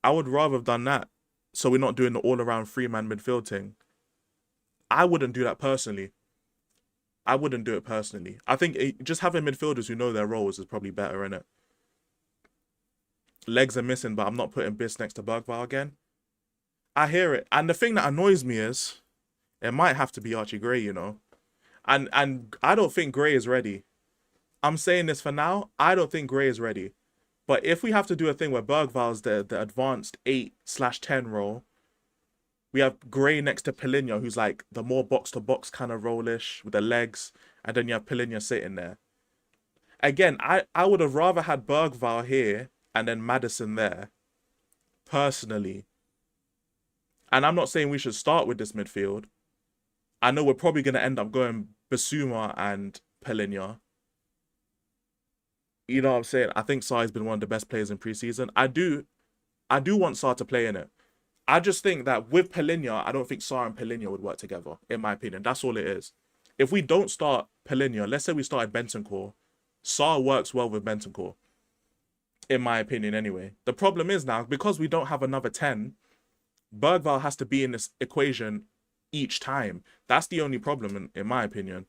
I would rather have done that, so we're not doing the all-around 3-man midfield thing. I wouldn't do that personally. I wouldn't do it personally. I think just having midfielders who know their roles is probably better, innit? Legs are missing, but I'm not putting Biss next to Bergval again. I hear it. And the thing that annoys me is, it might have to be Archie Gray, you know? And I don't think Gray is ready. I'm saying this for now. I don't think Gray is ready. But if we have to do a thing where Bergval's the advanced 8/10 role, we have Gray next to Palinja, who's like the more box-to-box kind of role-ish with the legs. And then you have Palinja sitting there. Again, I would have rather had Bergval here and then Maddison there, personally. And I'm not saying we should start with this midfield. I know we're probably going to end up going Bissouma and Palinja. You know what I'm saying? I think Sarr's been one of the best players in preseason. I do want Sarr to play in it. I just think that with Palinja, I don't think Sarr and Palinja would work together, in my opinion. That's all it is. If we don't start Palinja, let's say we started Bentancur, Sarr works well with Bentancur. In my opinion, anyway. The problem is now, because we don't have another 10, Bergval has to be in this equation each time. That's the only problem, in my opinion.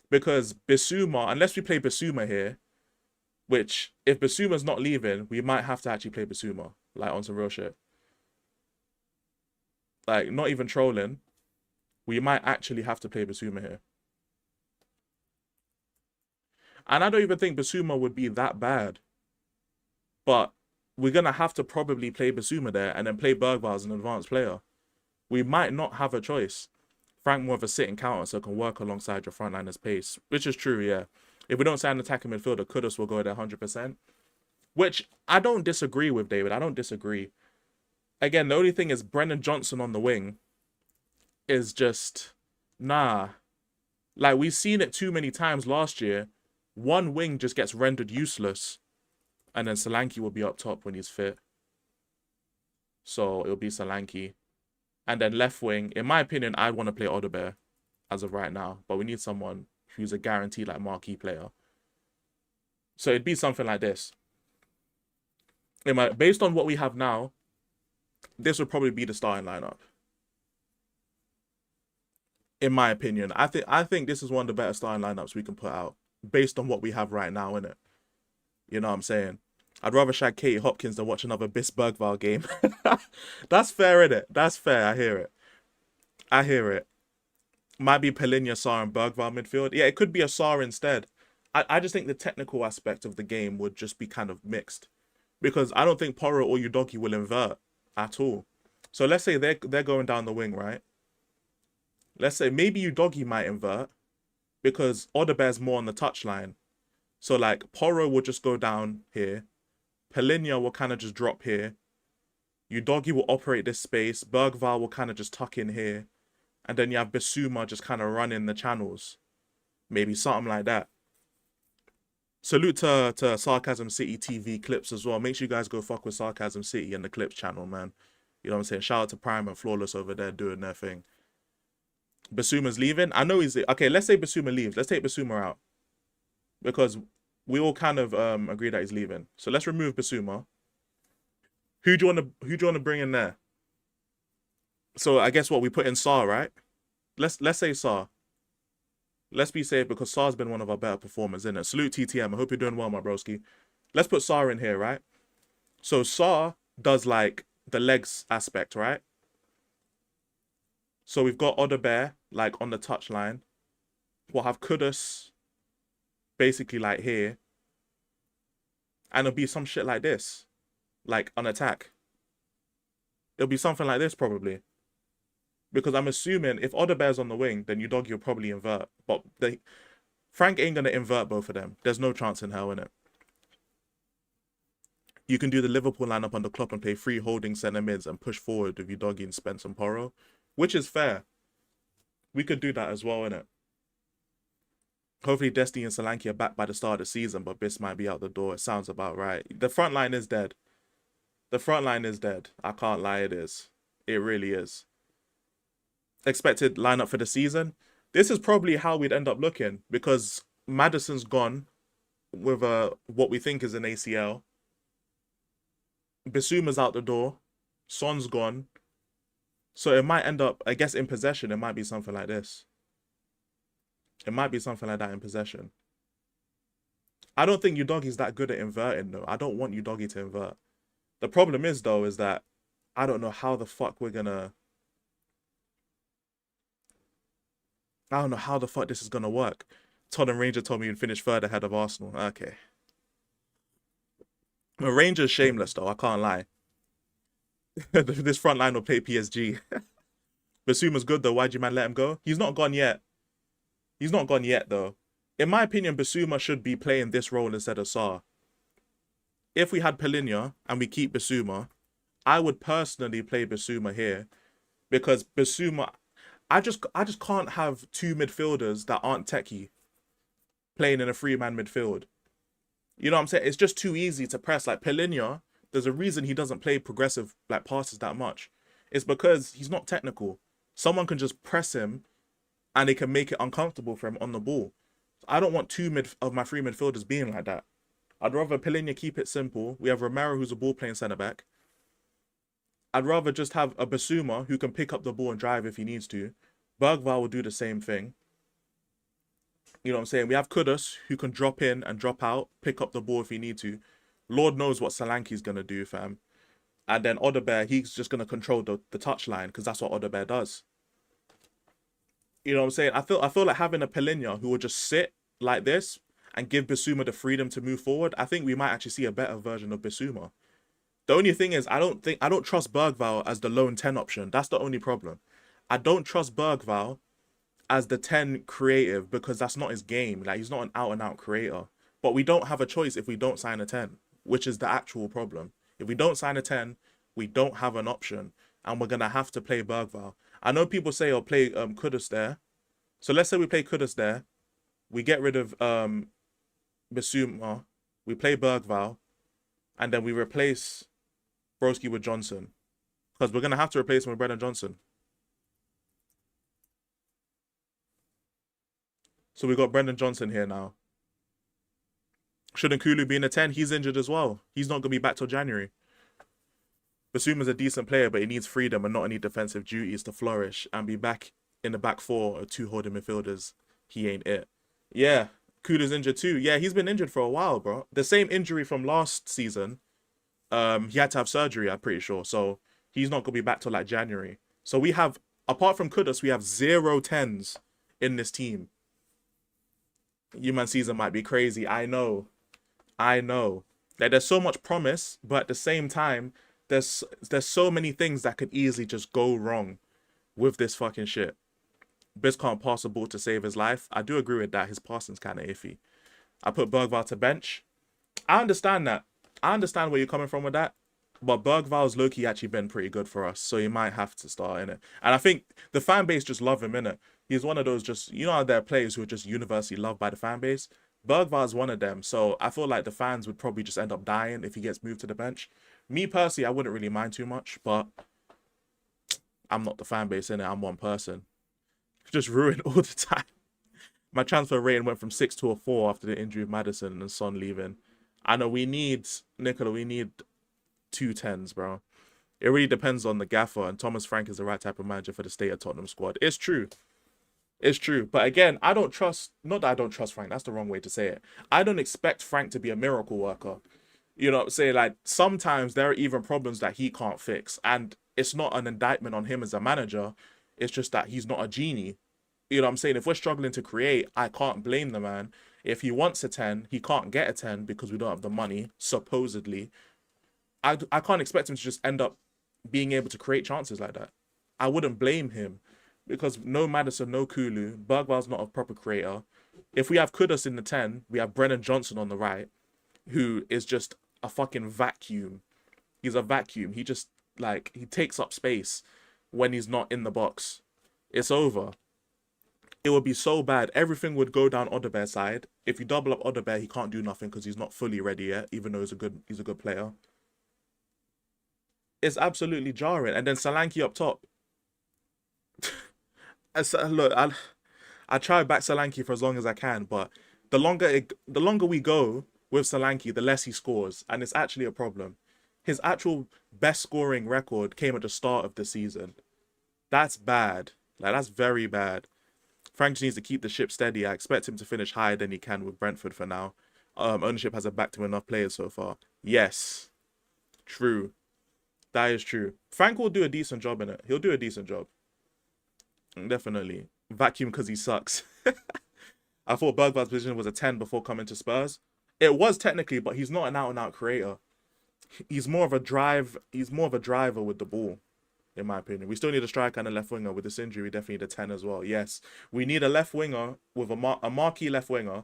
Because Bissouma, unless we play Bissouma here, which, if Bissouma's not leaving, we might have to actually play Bissouma. Like, on some real shit. Like, not even trolling. We might actually have to play Bissouma here. And I don't even think Bissouma would be that bad. But we're going to have to probably play Bissouma there and then play Bergval as an advanced player. We might not have a choice. Frank more of a sitting counter so can work alongside your frontliner's pace. Which is true, yeah. If we don't sign an attacking midfielder, Kudus will go there 100%. Which I don't disagree with, David. I don't disagree. Again, the only thing is Brennan Johnson on the wing is just, nah. Like, we've seen it too many times last year. One wing just gets rendered useless. And then Solanke will be up top when he's fit. So it'll be Solanke. And then left wing, in my opinion, I'd want to play Odebear as of right now. But we need someone who's a guaranteed like marquee player. So it'd be something like this. Based on what we have now, this would probably be the starting lineup. In my opinion, I think this is one of the better starting lineups we can put out based on what we have right now, innit? You know what I'm saying? I'd rather shag Katie Hopkins than watch another Bis Bergvall game. That's fair, innit? That's fair. I hear it. I hear it. Might be Polinia, Sarr, and Bergvall midfield. Yeah, it could be a Sarr instead. I just think the technical aspect of the game would just be kind of mixed. Because I don't think Porro or Udogie will invert at all. So let's say they're going down the wing, right? Let's say maybe Udogie might invert because Odebear's more on the touchline. So like Porro will just go down here. Polinia will kind of just drop here. Udogie will operate this space. Bergvall will kind of just tuck in here. And then you have Bissouma just kind of running the channels. Maybe something like that. Salute to Sarcasm City TV clips as well. Make sure you guys go fuck with Sarcasm City and the clips channel, man. You know what I'm saying? Shout out to Prime and Flawless over there doing their thing. Basouma's leaving. I know he's... Okay, let's say Bissouma leaves. Let's take Bissouma out. Because we all kind of agree that he's leaving. So let's remove Bissouma. Who do you want to bring in there? So I guess what we put in Sarr, right? Let's say Sarr. Let's be safe because Sarr's been one of our better performers, isn't it? Salute TTM. I hope you're doing well, my broski. Let's put Sarr in here, right? So Sarr does like the legs aspect, right? So we've got Odebear like on the touchline. We'll have Kudus basically like here. And it'll be some shit like this. Like on attack. It'll be something like this probably. Because I'm assuming if Odebear's on the wing, then Udogie will probably invert. But Frank ain't going to invert both of them. There's no chance in hell, innit? You can do the Liverpool lineup under Klopp and play 3 holding centre mids and push forward with Udogie and Spence and Porro. Which is fair. We could do that as well, innit? Hopefully Destiny and Solanke are back by the start of the season, but Bis might be out the door. It sounds about right. The front line is dead. The front line is dead. I can't lie, it is. It really is. Expected lineup for the season. This is probably how we'd end up looking because Maddison's gone with what we think is an ACL. Bissouma's out the door. Son's gone. So it might end up, I guess in possession, it might be something like this. It might be something like that in possession. I don't think Udogie's that good at inverting though. I don't want Udogie to invert. The problem is though, is that I don't know how the fuck we're gonna... I don't know how the fuck this is going to work. Tottenham Ranger told me you'd finish third ahead of Arsenal. Okay. The Rangers shameless though, I can't lie. This front line will play PSG. Bissouma's good though, why'd you man let him go? He's not gone yet. He's not gone yet though. In my opinion, Bissouma should be playing this role instead of Sarr. If we had Polinia and we keep Bissouma, I would personally play Bissouma here. Because Bissouma... I just can't have 2 midfielders that aren't techie playing in a 3-man midfield. You know what I'm saying? It's just too easy to press. Like Polinia, there's a reason he doesn't play progressive like passes that much. It's because he's not technical. Someone can just press him and they can make it uncomfortable for him on the ball. I don't want 2 of my 3 midfielders being like that. I'd rather Polinia keep it simple. We have Romero who's a ball playing centre back. I'd rather just have a Bissouma who can pick up the ball and drive if he needs to. Bergvall will do the same thing. You know what I'm saying? We have Kudus who can drop in and drop out, pick up the ball if he needs to. Lord knows what Solanke's going to do, fam. And then Odebear, he's just going to control the touchline because that's what Odebear does. You know what I'm saying? I feel like having a Polinia who will just sit like this and give Bissouma the freedom to move forward, I think we might actually see a better version of Bissouma. The only thing is, I don't trust Bergvall as the lone 10 option. That's the only problem. I don't trust Bergvall as the 10 creative because that's not his game. Like, he's not an out-and-out creator. But we don't have a choice if we don't sign a 10, which is the actual problem. If we don't sign a 10, we don't have an option, and we're going to have to play Bergvall. I know people say, oh, play Kudus there. So let's say we play Kudus there. We get rid of Bissouma. We play Bergvall. And then we replace Broski with Johnson. Because we're going to have to replace him with Brennan Johnson. So we got Brendan Johnson here now. Shouldn't Kulu be in the 10? He's injured as well. He's not going to be back till January. Basuma's a decent player, but he needs freedom and not any defensive duties to flourish and be back in the back four of 2 holding midfielders. He ain't it. Yeah, Kulu's injured too. Yeah, he's been injured for a while, bro. The same injury from last season. He had to have surgery, I'm pretty sure. So he's not going to be back till like January. So we have, apart from Kudus, we have 0 10s in this team. Human season might be crazy. I know. Like, there's so much promise, but at the same time, there's so many things that could easily just go wrong with this fucking shit. Biz can't pass the ball to save his life. I do agree with that. His passing's kind of iffy. I put Bergvall to bench. I understand that. I understand where you're coming from with that. But Bergvall's low-key actually been pretty good for us, so he might have to start in it. And I think the fan base just love him in it. He's one of those just, you know how there are players who are just universally loved by the fan base? Bergvall's one of them, so I feel like the fans would probably just end up dying if he gets moved to the bench. Me personally, I wouldn't really mind too much, but I'm not the fan base in it. I'm one person. Just ruined all the time. My transfer rating went from 6 to a 4 after the injury of Maddison and Son leaving. I know we need 2 10s, bro. It really depends on the gaffer, and Thomas Frank is the right type of manager for the state of Tottenham squad. It's true. It's true. But again, I don't trust, not that I don't trust Frank, that's the wrong way to say it. I don't expect Frank to be a miracle worker. You know what I'm saying? Like, sometimes there are even problems that he can't fix. And it's not an indictment on him as a manager. It's just that he's not a genie. You know what I'm saying? If we're struggling to create, I can't blame the man. If he wants a 10, he can't get a 10 because we don't have the money, supposedly. I can't expect him to just end up being able to create chances like that. I wouldn't blame him because no Maddison, no Kulu. Bergvall's not a proper creator. If we have Kudus in the 10, we have Brennan Johnson on the right, who is just a fucking vacuum. He's a vacuum. He just, like, he takes up space when he's not in the box. It's over. It would be so bad. Everything would go down Odebear's side. If you double up Odebear, he can't do nothing because he's not fully ready yet, even though he's a good player. It's absolutely jarring. And then Solanke up top. Look, I try back Solanke for as long as I can, but the longer we go with Solanke, the less he scores, and it's actually a problem. His actual best scoring record came at the start of the season. That's bad. Like, that's very bad. Frank just needs to keep the ship steady. I expect him to finish higher than he can with Brentford for now. Ownership hasn't backed him enough players so far. Yes. True. That is true. Frank will do a decent job in it. He'll do a decent job. Definitely. Vacuum because he sucks. I thought Bergvall's position was a 10 before coming to Spurs. It was technically, but he's not an out-and-out creator. He's more of a driver with the ball, in my opinion. We still need a striker and a left winger. With this injury, we definitely need a 10 as well. Yes, we need a left winger with a marquee left winger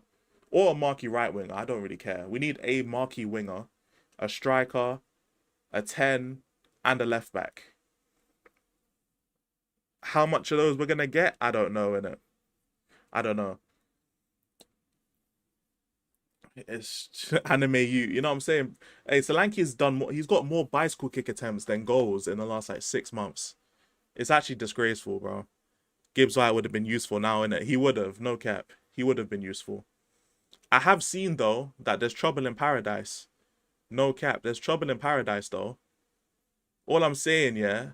or a marquee right winger. I don't really care. We need a marquee winger, a striker, a 10, and a left back. How much of those we're going to get? I don't know, innit? I don't know. It's anime you know what I'm saying? Hey, Solanke's done more. He's got more bicycle kick attempts than goals in the last like 6 months. It's actually disgraceful, bro. Gibbs White would have been useful now, innit? He would have, no cap. He would have been useful. I have seen though that there's trouble in paradise. No cap. There's trouble in paradise though. All I'm saying, yeah.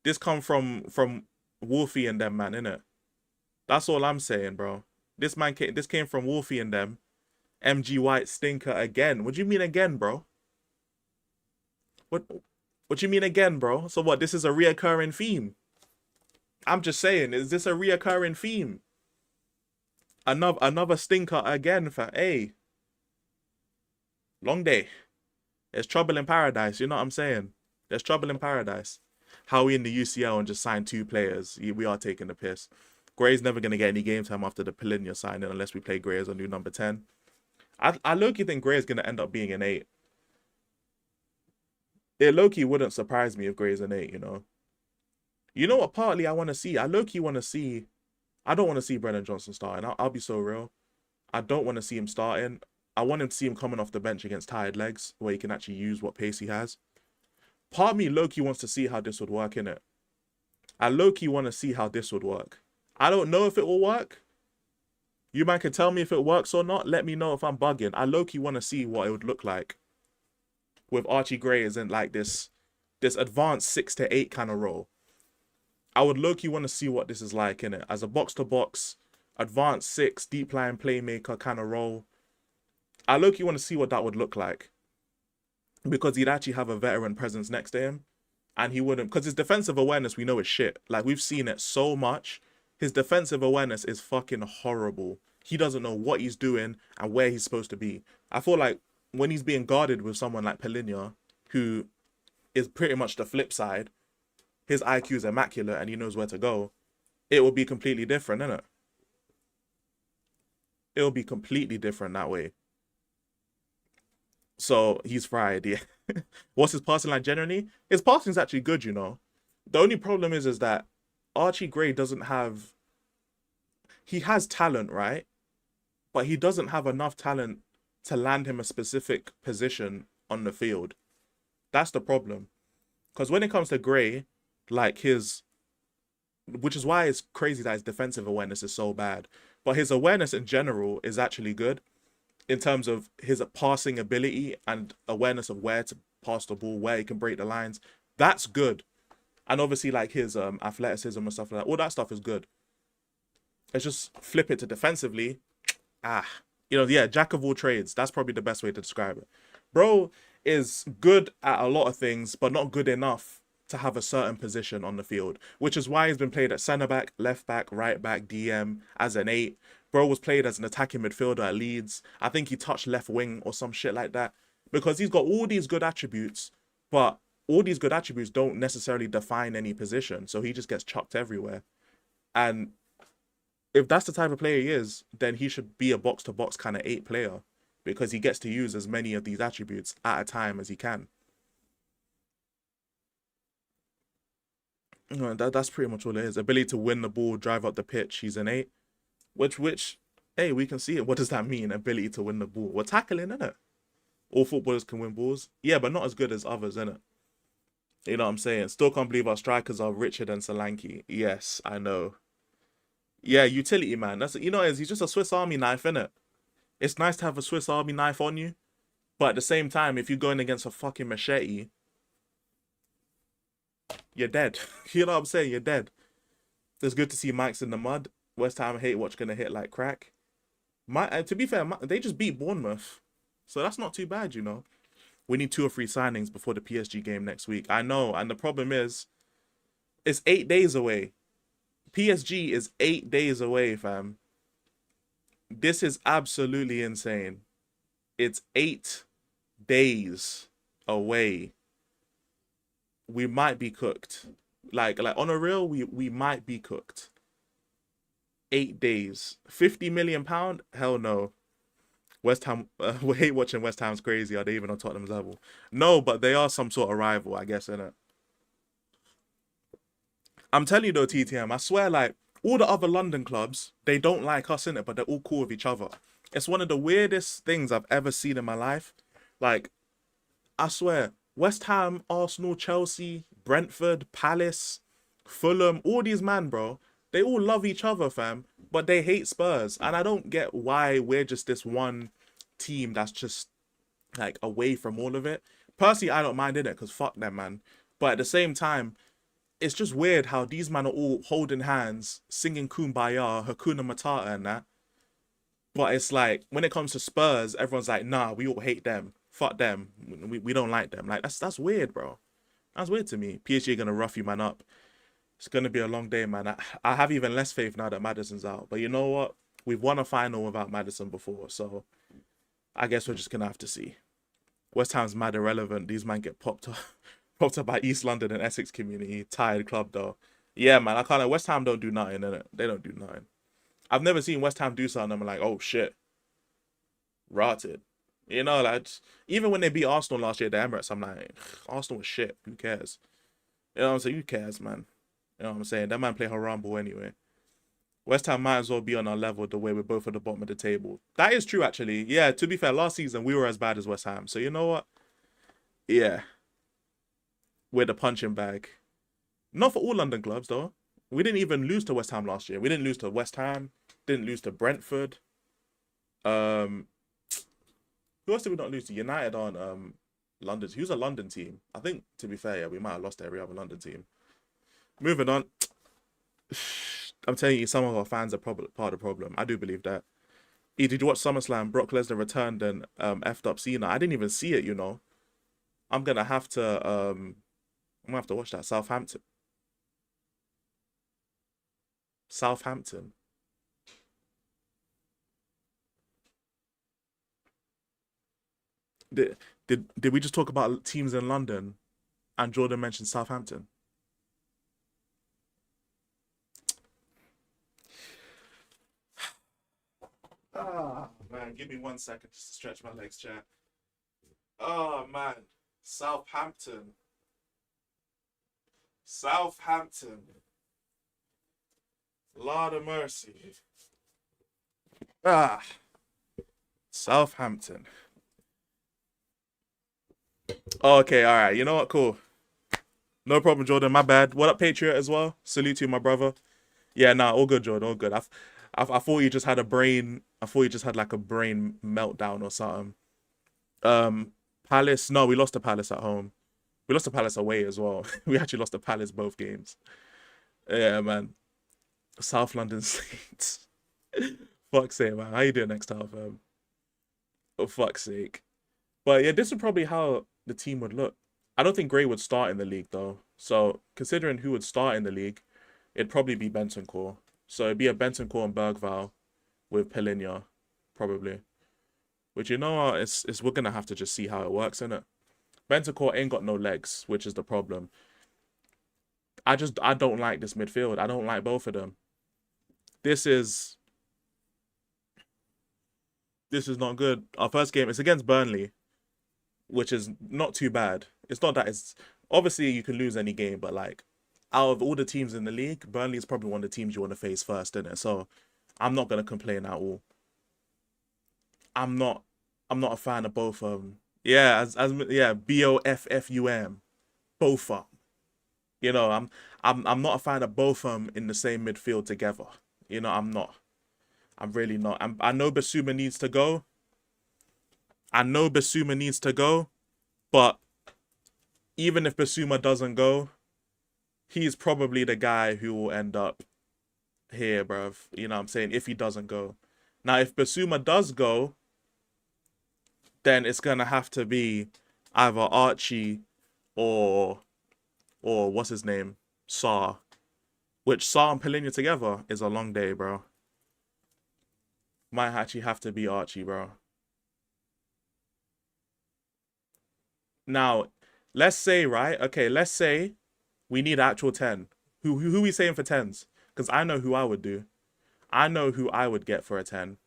This come from Wolfie and them, man, innit? That's all I'm saying, bro. This came from Wolfie and them. MG White stinker again. What do you mean again, bro? What you mean again, bro? So what, this is a reoccurring theme? I'm just saying, is this a reoccurring theme? Another stinker again, hey. Long day. There's trouble in paradise, you know what I'm saying? There's trouble in paradise. How we in the UCL and just signed 2 players? We are taking the piss. Gray's never going to get any game time after the Polinia signing unless we play Gray as a new number 10. I low-key think Gray is going to end up being an 8. It low-key wouldn't surprise me if Gray is an 8, you know. You know what partly I want to see? I low-key want to see... I don't want to see Brennan Johnson starting. I'll be so real. I don't want to see him starting. I want him to see him coming off the bench against tired legs where he can actually use what pace he has. Part of me low-key wants to see how this would work, innit? I low-key want to see how this would work. I don't know if it will work, You man can tell me if it works or not. Let me know if I'm bugging. I low-key want to see what it would look like with Archie Gray as in like this advanced 6 to 8 kind of role. I would low-key want to see what this is like in it as a box-to-box, advanced 6, deep line playmaker kind of role. I low-key want to see what that would look like because he'd actually have a veteran presence next to him, and he wouldn't, because his defensive awareness we know is shit. Like, we've seen it so much. His defensive awareness is fucking horrible. He doesn't know what he's doing and where he's supposed to be. I feel like when he's being guarded with someone like Polinia, who is pretty much the flip side, his IQ is immaculate and he knows where to go, it will be completely different, innit? It will be completely different that way. So he's fried, yeah. What's his passing like generally? His passing is actually good, you know. The only problem is that Archie Gray doesn't have... He has talent, right? But he doesn't have enough talent to land him a specific position on the field. That's the problem. Because when it comes to Gray, like his... Which is why it's crazy that his defensive awareness is so bad. But his awareness in general is actually good in terms of his passing ability and awareness of where to pass the ball, where he can break the lines. That's good. And obviously like his athleticism and stuff like that. All that stuff is good. It's just flip it to defensively. You know, yeah, jack of all trades. That's probably the best way to describe it. Bro is good at a lot of things, but not good enough to have a certain position on the field, which is why he's been played at centre back, left back, right back, DM, as an 8. Bro was played as an attacking midfielder at Leeds. I think he touched left wing or some shit like that, because he's got all these good attributes, but all these good attributes don't necessarily define any position, so he just gets chucked everywhere. And if that's the type of player he is, then he should be a box-to-box kind of 8 player, because he gets to use as many of these attributes at a time as he can. That's pretty much all it is. Ability to win the ball, drive up the pitch, he's an 8. Which, hey, we can see it. What does that mean, ability to win the ball? We're tackling, innit? All footballers can win balls. Yeah, but not as good as others, innit? You know what I'm saying? Still can't believe our strikers are richer than Solanke. Yes, I know. Yeah, utility, man. That's, you know, he's just a Swiss Army knife, innit? It's nice to have a Swiss Army knife on you, but at the same time, if you're going against a fucking machete, you're dead. You know what I'm saying? You're dead. It's good to see Mike's in the mud. West Ham hate what's going to hit like crack. To be fair, they just beat Bournemouth, so that's not too bad, you know. We need 2 or 3 signings before the PSG game next week. I know, and the problem is, it's 8 days away. PSG is 8 days away, fam. This is absolutely insane. It's 8 days away. We might be cooked. Like on a real, we might be cooked. 8 days. £50 million? Hell no. West Ham, we hate watching West Ham's crazy. Are they even on Tottenham's level? No, but they are some sort of rival, I guess, innit? I'm telling you though, TTM, I swear, like, all the other London clubs, they don't like us, innit? But they're all cool with each other. It's one of the weirdest things I've ever seen in my life. Like, I swear, West Ham, Arsenal, Chelsea, Brentford, Palace, Fulham, all these man, bro, they all love each other, fam, but they hate Spurs. And I don't get why we're just this one team that's just, like, away from all of it. Personally, I don't mind it, because fuck them, man. But at the same time, it's just weird how these men are all holding hands, singing Kumbaya, Hakuna Matata and that. But it's like, when it comes to Spurs, everyone's like, nah, we all hate them. Fuck them. We don't like them. Like, that's weird, bro. That's weird to me. PSG are going to rough you, man, up. It's going to be a long day, man. I have even less faith now that Maddison's out. But you know what? We've won a final without Maddison before, so I guess we're just going to have to see. West Ham's mad irrelevant. These men get popped up by East London and Essex community. Tired club, though. Yeah, man, I can't like, West Ham don't do nothing, innit? They don't do nothing. I've never seen West Ham do something. I'm like, oh, shit. Rotted. You know, like, even when they beat Arsenal last year at the Emirates, I'm like, Arsenal was shit. Who cares? You know what I'm saying? Who cares, man? You know what I'm saying? That man play Harambe anyway. West Ham might as well be on our level the way we're both at the bottom of the table. That is true, actually. Yeah, to be fair, last season we were as bad as West Ham. So you know what? Yeah. We're the punching bag. Not for all London clubs, though. We didn't even lose to West Ham last year. We didn't lose to West Ham. Didn't lose to Brentford. Um, who else did we not lose to? United on London. Who's a London team? I think, to be fair, yeah, we might have lost every other London team. Moving on. I'm telling you, some of our fans are part of the problem. I do believe that. Did you watch SummerSlam? Brock Lesnar returned and effed up Cena. I didn't even see it, you know. I'm gonna have to watch that. Southampton. Southampton. Did we just talk about teams in London and Jordan mentioned Southampton? Ah, man, give me 1 second just to stretch my legs, chat. Oh, man. Southampton. Southampton. Lord of mercy. Ah. Southampton. Okay, all right. You know what? Cool. No problem, Jordan. My bad. What up, Patriot, as well? Salute to you, my brother. Yeah, nah, all good, Jordan. All good. I thought you just had a brain. I thought you just had like a brain meltdown or something. Palace. No, we lost to Palace at home. We lost to Palace away as well. We actually lost to Palace both games. Yeah, man. South London Saints. Fuck's sake, man. How you doing next half, Oh, fuck's sake. But yeah, this is probably how the team would look. I don't think Gray would start in the league, though. So, considering who would start in the league, it'd probably be Bentancur. So, it'd be a Bentancur and Bergval with Pelinha, probably. Which, you know what, we're going to have to just see how it works, innit? Bentancur ain't got no legs, which is the problem. I don't like this midfield. I don't like both of them. This is not good. Our first game is against Burnley, which is not too bad. It's not that it's... Obviously, you can lose any game, but, like, out of all the teams in the league, Burnley is probably one of the teams you want to face first, isn't it? So, I'm not going to complain at all. I'm not a fan of both of them. Yeah, BOFFUM. Both of them. You know, I'm not a fan of both of them in the same midfield together. You know, I'm not. I'm really not. I know Basuma needs to go. But even if Basuma doesn't go, he's probably the guy who will end up here, bruv. You know what I'm saying? If he doesn't go. Now, if Basuma does go, then it's going to have to be either Archie or what's his name? Sarr. Which Sarr and Pelinha together is a long day, bro. Might actually have to be Archie, bro. Now, let's say, right? Okay, let's say we need actual 10. Who we saying for 10s? Because I know who I would do. I know who I would get for a 10.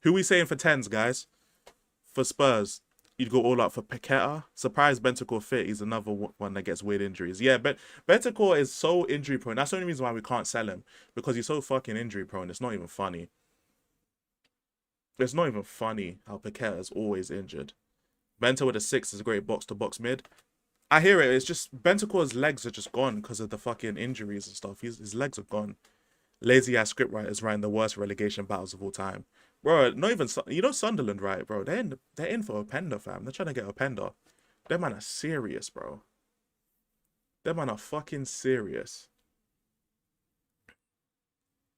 Who we saying for 10s, guys? For Spurs, you'd go all out for Paqueta. Surprise Bentancur fit. He's another one that gets weird injuries. Yeah, but Bentancur is so injury prone. That's the only reason why we can't sell him. Because he's so fucking injury prone. It's not even funny. It's not even funny how Paqueta is always injured. Benta with a 6 is a great box-to-box mid. I hear it. It's just Bentancur's legs are just gone because of the fucking injuries and stuff. His legs are gone. Lazy-ass scriptwriters writing the worst relegation battles of all time. Bro, not even... You know Sunderland, right, bro? They're in for Openda, fam. They're trying to get Openda. Them man are serious, bro. Them man are fucking serious.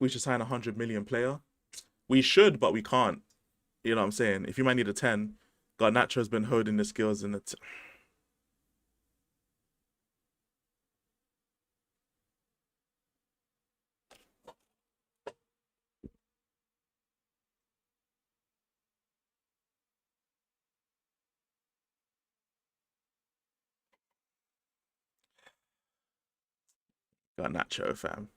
We should sign a 100 million player. We should, but we can't. You know what I'm saying? If you might need a 10, Garnacho's been holding the skills in the... Garnacho, fam.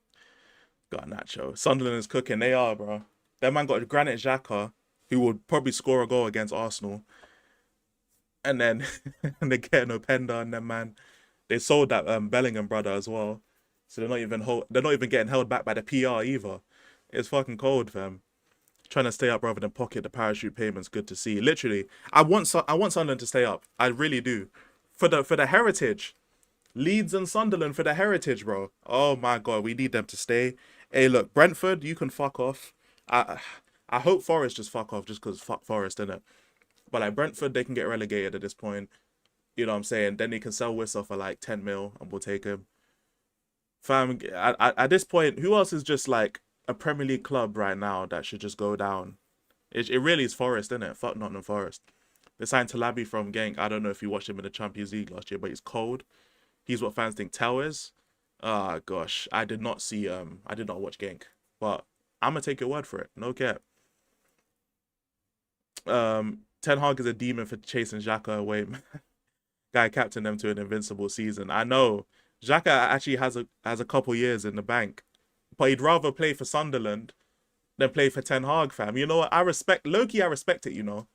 Garnacho. Sunderland is cooking. They are, bro. That man got Granit Xhaka, who would probably score a goal against Arsenal. And then and they get no Openda, and then man, they sold that Bellingham brother as well. So they're not even getting held back by the PR either. It's fucking cold, fam. Trying to stay up rather than pocket the parachute payments. Good to see. Literally, I want Sunderland to stay up. I really do. For the heritage. Leeds and Sunderland for the heritage, bro. Oh my god, we need them to stay. Hey, look, Brentford, you can fuck off. I I hope Forest just fuck off just because fuck Forest, innit? But like Brentford, they can get relegated at this point. You know what I'm saying? Then they can sell Wissa for like 10 mil and we'll take him. Fam, at this point, who else is just like a Premier League club right now that should just go down? It really is Forest, innit? Fuck Nottingham Forest. They signed Talabi from Genk. I don't know if you watched him in the Champions League last year, but he's cold. He's what fans think Tell is. Ah, gosh. I did not watch Genk. But I'm going to take your word for it. No cap. Ten Hag is a demon for chasing Xhaka away. Guy captained them to an invincible season. I know. Xhaka actually has a couple years in the bank. But he'd rather play for Sunderland than play for Ten Hag, fam. You know what? I respect it, you know.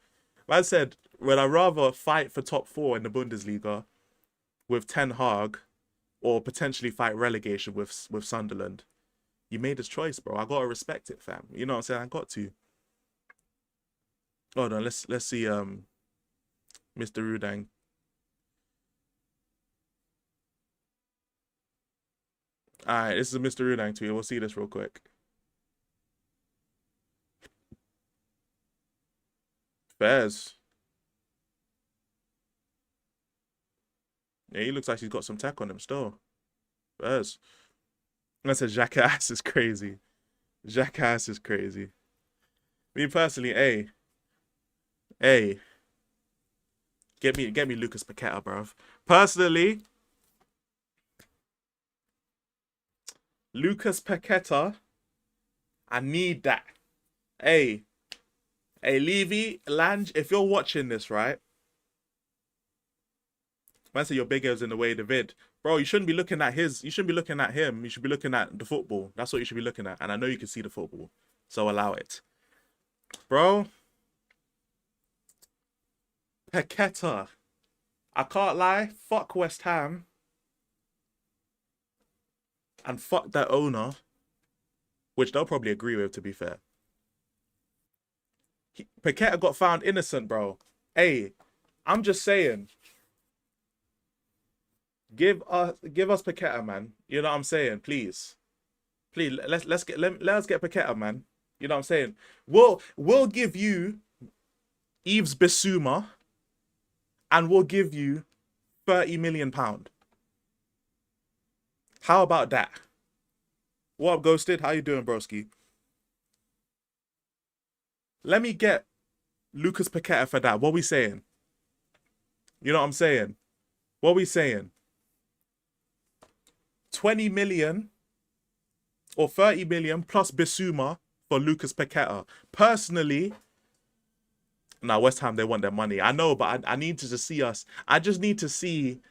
I said, would I rather fight for top 4 in the Bundesliga with Ten Hag or potentially fight relegation with Sunderland? You made his choice, bro. I gotta respect it, fam. You know what I'm saying? I got to. Hold on, let's see Mr. Rudang. Alright, this is a Mr. Rudang tweet. We'll see this real quick. Fairs. Yeah, he looks like he's got some tech on him still. Fairs. That's a jackass is crazy. Jackass is crazy. Me personally, hey. Get me Lucas Paqueta, bruv. Personally, Lucas Paqueta, I need that. Hey, Levy, Lange, if you're watching this, right? Man said your big head's in the way of the vid. Bro, you shouldn't be looking at him. You should be looking at the football. That's what you should be looking at. And I know you can see the football. So allow it. Bro. Paqueta. I can't lie. Fuck West Ham. And fuck their owner. Which they'll probably agree with, to be fair. Paqueta got found innocent, bro. Hey, I'm just saying. Give us Paqueta, man. You know what I'm saying? Please. Let's get Paqueta, man. You know what I'm saying? We'll give you Yves Bissouma and we'll give you £30 million. How about that? What up, Ghosted? How you doing, broski? Let me get Lucas Paqueta for that. What we saying? You know what I'm saying? What we saying? 20 million or 30 million plus Bissouma for Lucas Paqueta. Personally, now West Ham, they want their money. I know, but I need to just see us. I just need to see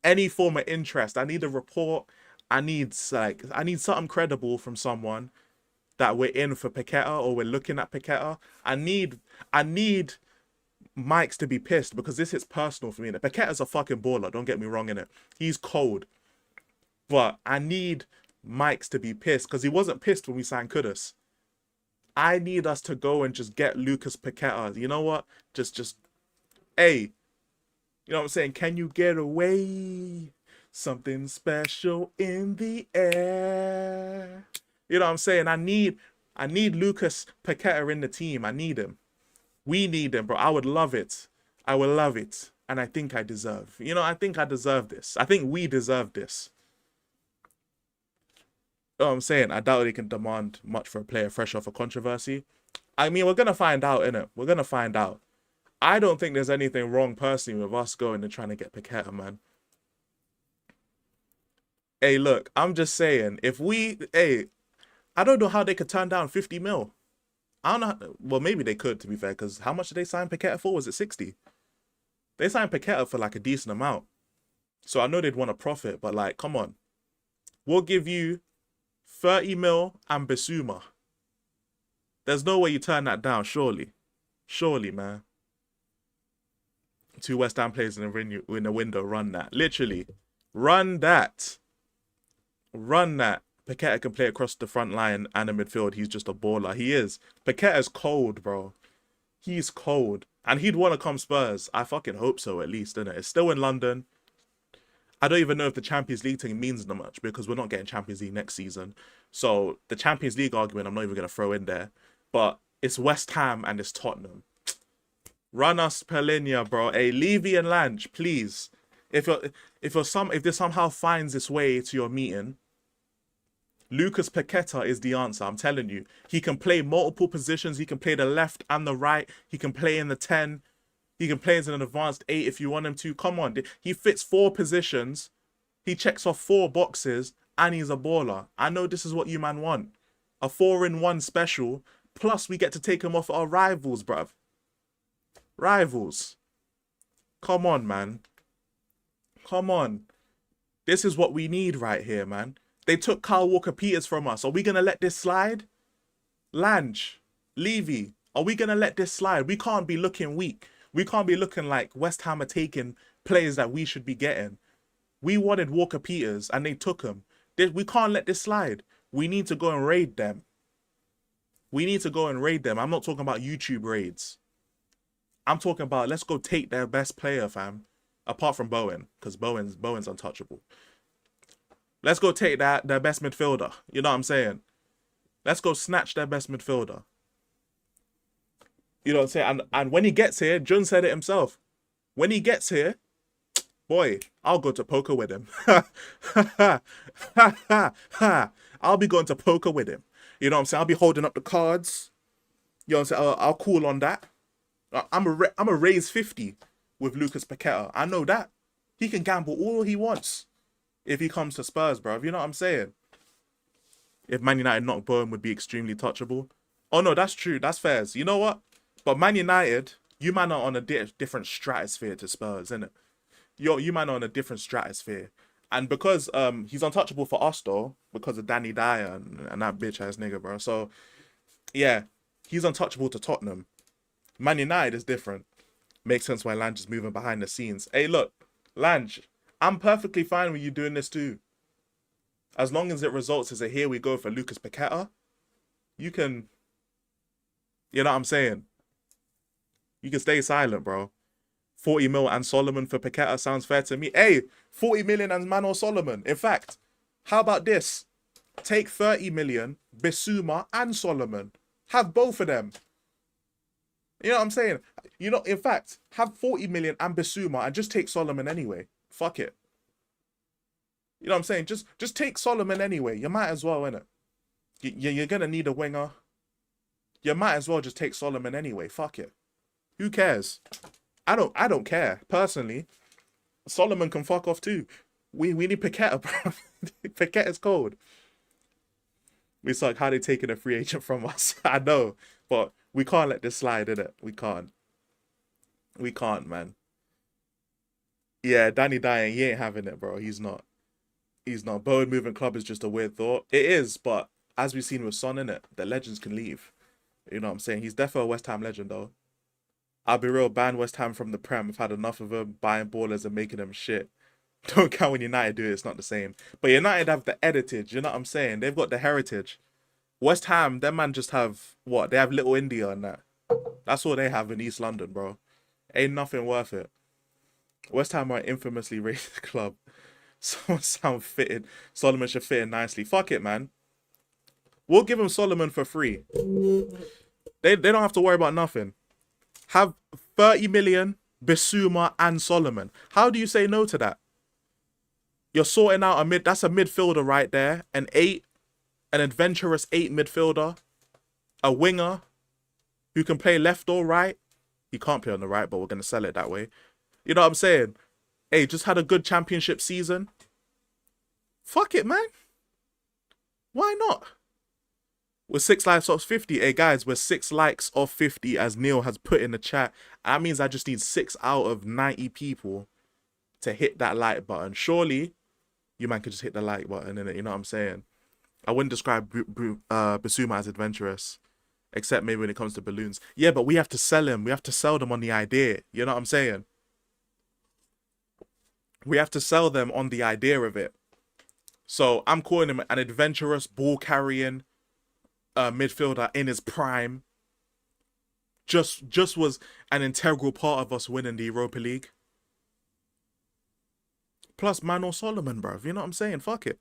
any form of interest. I need a report. I need something credible from someone that we're in for Paqueta or we're looking at Paqueta. I need Mike's to be pissed because this is personal for me. Paqueta's a fucking baller. Don't get me wrong in it. He's cold. But I need Mike's to be pissed because he wasn't pissed when we signed Kudus. I need us to go and just get Lucas Paqueta. You know what? Just, hey, you know what I'm saying? Can you get away? Something special in the air. You know what I'm saying? I need Lucas Paqueta in the team. I need him. We need him, bro. I would love it. I would love it. And I think I deserve. You know, I think I deserve this. I think we deserve this. You know what I'm saying? I doubt they can demand much for a player fresh off a controversy. I mean, we're going to find out, innit? We're going to find out. I don't think there's anything wrong personally with us going and trying to get Paqueta, man. Hey, look, I'm just saying, I don't know how they could turn down 50 mil. I don't know. Well, maybe they could, to be fair, because how much did they sign Paqueta for? Was it 60? They signed Paqueta for like a decent amount. So I know they'd want a profit, but like, come on. We'll give you 30 mil and Bissouma. There's no way you turn that down, surely. Surely, man. 2 West Ham players in the window, run that. Literally. Run that. Run that. Paqueta can play across the front line and the midfield. He's just a baller. He is. Paqueta's cold, bro. He's cold. And he'd want to come Spurs. I fucking hope so, at least, innit? It's still in London. I don't even know if the Champions League thing means that much because we're not getting Champions League next season. So the Champions League argument, I'm not even going to throw in there. But It's West Ham and it's Tottenham. Run us per linea, bro. Hey, Levy and Lange, please. If this somehow finds its way to your meeting, Lucas Paqueta is the answer. I'm telling you. He can play multiple positions. He can play the left and the right. He can play in the 10. He can play as an advanced 8 if you want him to. Come on. He fits 4 positions. He checks off 4 boxes. And he's a baller. I know this is what you man want. A 4-in-1 special. Plus, we get to take him off our rivals, bruv. Rivals. Come on, man. Come on. This is what we need right here, man. They took Kyle Walker-Peters from us. Are we going to let this slide? Lange, Levy, are we going to let this slide? We can't be looking weak. We can't be looking like West Ham are taking players that we should be getting. We wanted Walker-Peters and they took him. We can't let this slide. We need to go and raid them. We need to go and raid them. I'm not talking about YouTube raids. I'm talking about let's go take their best player, fam. Apart from Bowen, because Bowen's untouchable. Let's go take their best midfielder. You know what I'm saying? Let's go snatch their best midfielder. You know what I'm saying? And when he gets here, Jun said it himself. When he gets here, boy, I'll go to poker with him. I'll be going to poker with him. You know what I'm saying? I'll be holding up the cards. You know what I'm saying? I'll call on that. I'm a raise 50 with Lucas Paqueta. I know that. He can gamble all he wants if he comes to Spurs, bro. You know what I'm saying? If Man United knock Bowen would be extremely touchable. Oh, no, that's true. That's fair. You know what? But Man United, you man are on a different stratosphere to Spurs, innit? You man are on a different stratosphere. And because he's untouchable for us, though, because of Danny Dyer and that bitch-ass nigga, bro. So, yeah, he's untouchable to Tottenham. Man United is different. Makes sense why Lange is moving behind the scenes. Hey, look, Lange, I'm perfectly fine with you doing this too. As long as it results as a here we go for Lucas Paqueta, you can, you know what I'm saying? You can stay silent, bro. 40 mil and Solomon for Paqueta sounds fair to me. Hey, 40 million and Mano Solomon. In fact, how about this? Take 30 million, Bissouma and Solomon. Have both of them. You know what I'm saying? You know, in fact, have 40 million and Bissouma and just take Solomon anyway. Fuck it. You know what I'm saying? Just take Solomon anyway. You might as well, innit? You're going to need a winger. You might as well just take Solomon anyway. Fuck it. Who cares? I don't care, personally. Solomon can fuck off too. We need Paqueta, bro. Paqueta's cold. It's like how they taking a free agent from us. I know, but we can't let this slide, innit? We can't. We can't, man. Yeah, Danny Dyer, he ain't having it, bro. He's not. He's not. Bowen moving club is just a weird thought. It is, but as we've seen with Son, innit? The legends can leave. You know what I'm saying? He's definitely a West Ham legend, though. I'll be real, ban West Ham from the Prem. I've had enough of them buying ballers and making them shit. Don't count when United do it, it's not the same. But United have the heritage, you know what I'm saying? They've got the heritage. West Ham, them man just have, what? They have Little India and that. That's all they have in East London, bro. Ain't nothing worth it. West Ham are an infamously racist club. Solomon should fit in nicely. Fuck it, man. We'll give him Solomon for free. They don't have to worry about nothing. Have 30 million, Bissouma and Solomon. How do you say no to that? You're sorting out that's a midfielder right there. An adventurous 8 midfielder. A winger who can play left or right. He can't play on the right, but we're going to sell it that way. You know what I'm saying? Hey, just had a good championship season. Fuck it, man. Why not? We're 6 likes off 50. Hey, guys, we're 6 likes off 50, as Neil has put in the chat. That means I just need 6 out of 90 people to hit that like button. Surely, you man could just hit the like button, innit? You know what I'm saying? I wouldn't describe Bissouma as adventurous, except maybe when it comes to balloons. Yeah, but we have to sell him. We have to sell them on the idea. You know what I'm saying? We have to sell them on the idea of it. So I'm calling him an adventurous, ball-carrying midfielder in his prime. Just was an integral part of us winning the Europa League. Plus Mano Solomon, bruv. You know what I'm saying? Fuck it.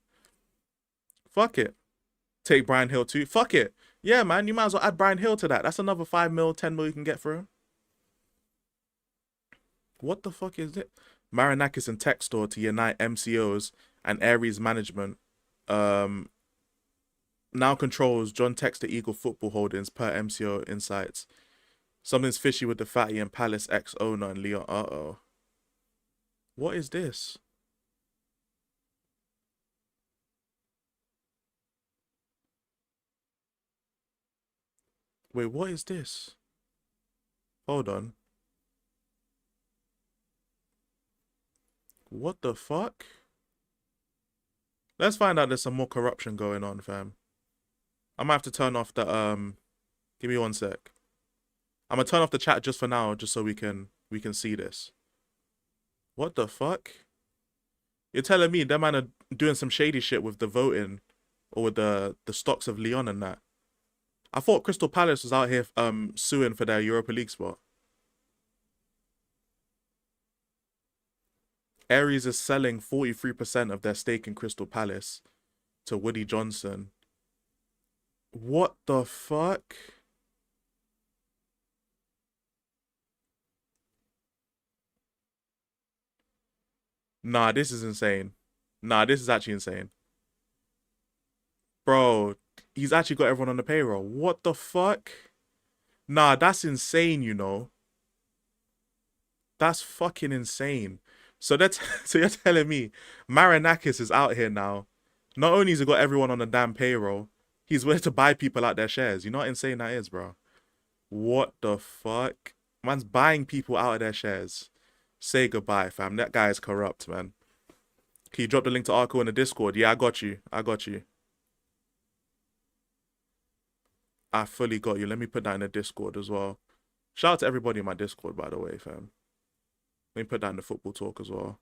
Fuck it. Take Brian Hill too. Fuck it. Yeah, man, you might as well add Brian Hill to that. That's another 5 mil, 10 mil you can get for him. What the fuck is it? Marinakis and Textor to unite MCOs and Aries management. Now controls John Textor Eagle Football Holdings per MCO Insights. Something's fishy with the Fatty and Palace ex-owner and Leon. Uh-oh. What is this? Wait, what is this? Hold on. What the fuck? Let's find out there's some more corruption going on, fam. I might have to turn off the give me 1 sec. I'm gonna turn off the chat just for now, just so we can see this. What the fuck? You're telling me that man are doing some shady shit with the voting or with the stocks of Lyon and that? I thought Crystal Palace was out here suing for their Europa League spot. Aries is selling 43% of their stake in Crystal Palace to Woody Johnson. What the fuck? Nah, this is insane. Nah, this is actually insane. Bro, he's actually got everyone on the payroll. What the fuck? Nah, that's insane, you know. That's fucking insane. So so you're telling me Marinakis is out here now. Not only has he got everyone on the damn payroll, he's willing to buy people out their shares. You know how insane that is, bro? What the fuck? Man's buying people out of their shares. Say goodbye, fam. That guy is corrupt, man. Can you drop the link to Arco in the Discord? Yeah, I got you. I got you. I fully got you. Let me put that in the Discord as well. Shout out to everybody in my Discord, by the way, fam. Let me put that in the football talk as well.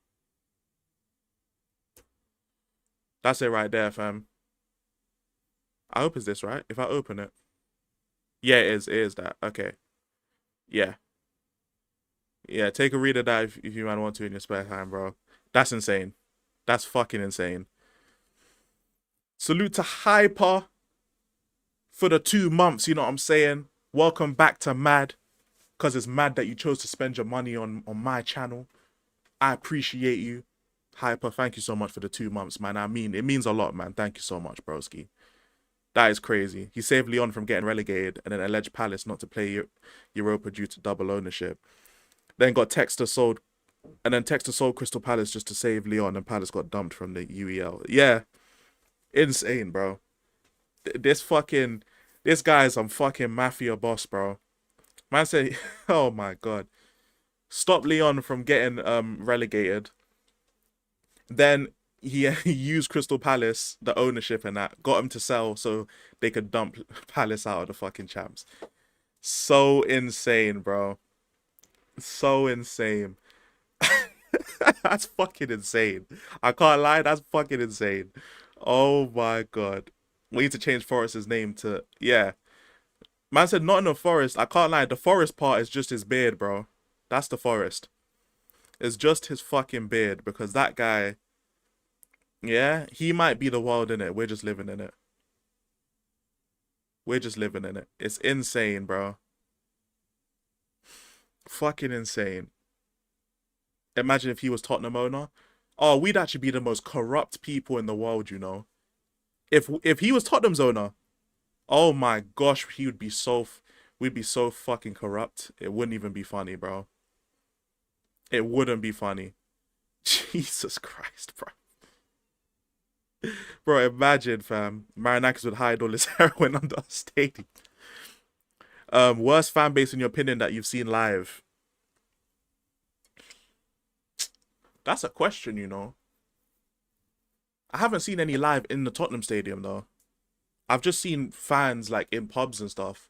That's it right there, fam. I hope it's this, right? If I open it. Yeah, it is. It is that. Okay. Yeah. Yeah, take a read of that if you might want to in your spare time, bro. That's insane. That's fucking insane. Salute to Hyper for the 2 months, you know what I'm saying? Welcome back to Mad. Because it's mad that you chose to spend your money on my channel. I appreciate you. Hyper, thank you so much for the 2 months, man. I mean, it means a lot, man. Thank you so much, broski. That is crazy. He saved Lyon from getting relegated and then alleged Palace not to play Europa due to double ownership. Then got Textor sold, and then Textor sold Crystal Palace just to save Lyon, and Palace got dumped from the UEL. Yeah, insane, bro. This guy is some fucking mafia boss, bro. Man said, oh my god, stop Lyon from getting relegated. Then he used Crystal Palace, the ownership and that, got him to sell so they could dump Palace out of the fucking champs. So insane, bro. So insane. That's fucking insane. I can't lie, that's fucking insane. Oh my god. We need to change Forrest's name to, yeah. Man said Nottingham Forest. I can't lie, the Forest part is just his beard, bro. That's the Forest. It's just his fucking beard, because that guy, yeah, he might be the world in it. We're just living in it. We're just living in it. It's insane, bro. Fucking insane. Imagine if he was Tottenham owner. Oh, we'd actually be the most corrupt people in the world, you know. If he was Tottenham's owner, oh my gosh, he would be we'd be so fucking corrupt. It wouldn't even be funny, bro. It wouldn't be funny. Jesus Christ, bro. Bro, imagine, fam. Marinakis would hide all his heroin under a stadium. Worst fan base in your opinion that you've seen live? That's a question, you know. I haven't seen any live in the Tottenham Stadium, though. I've just seen fans, like, in pubs and stuff.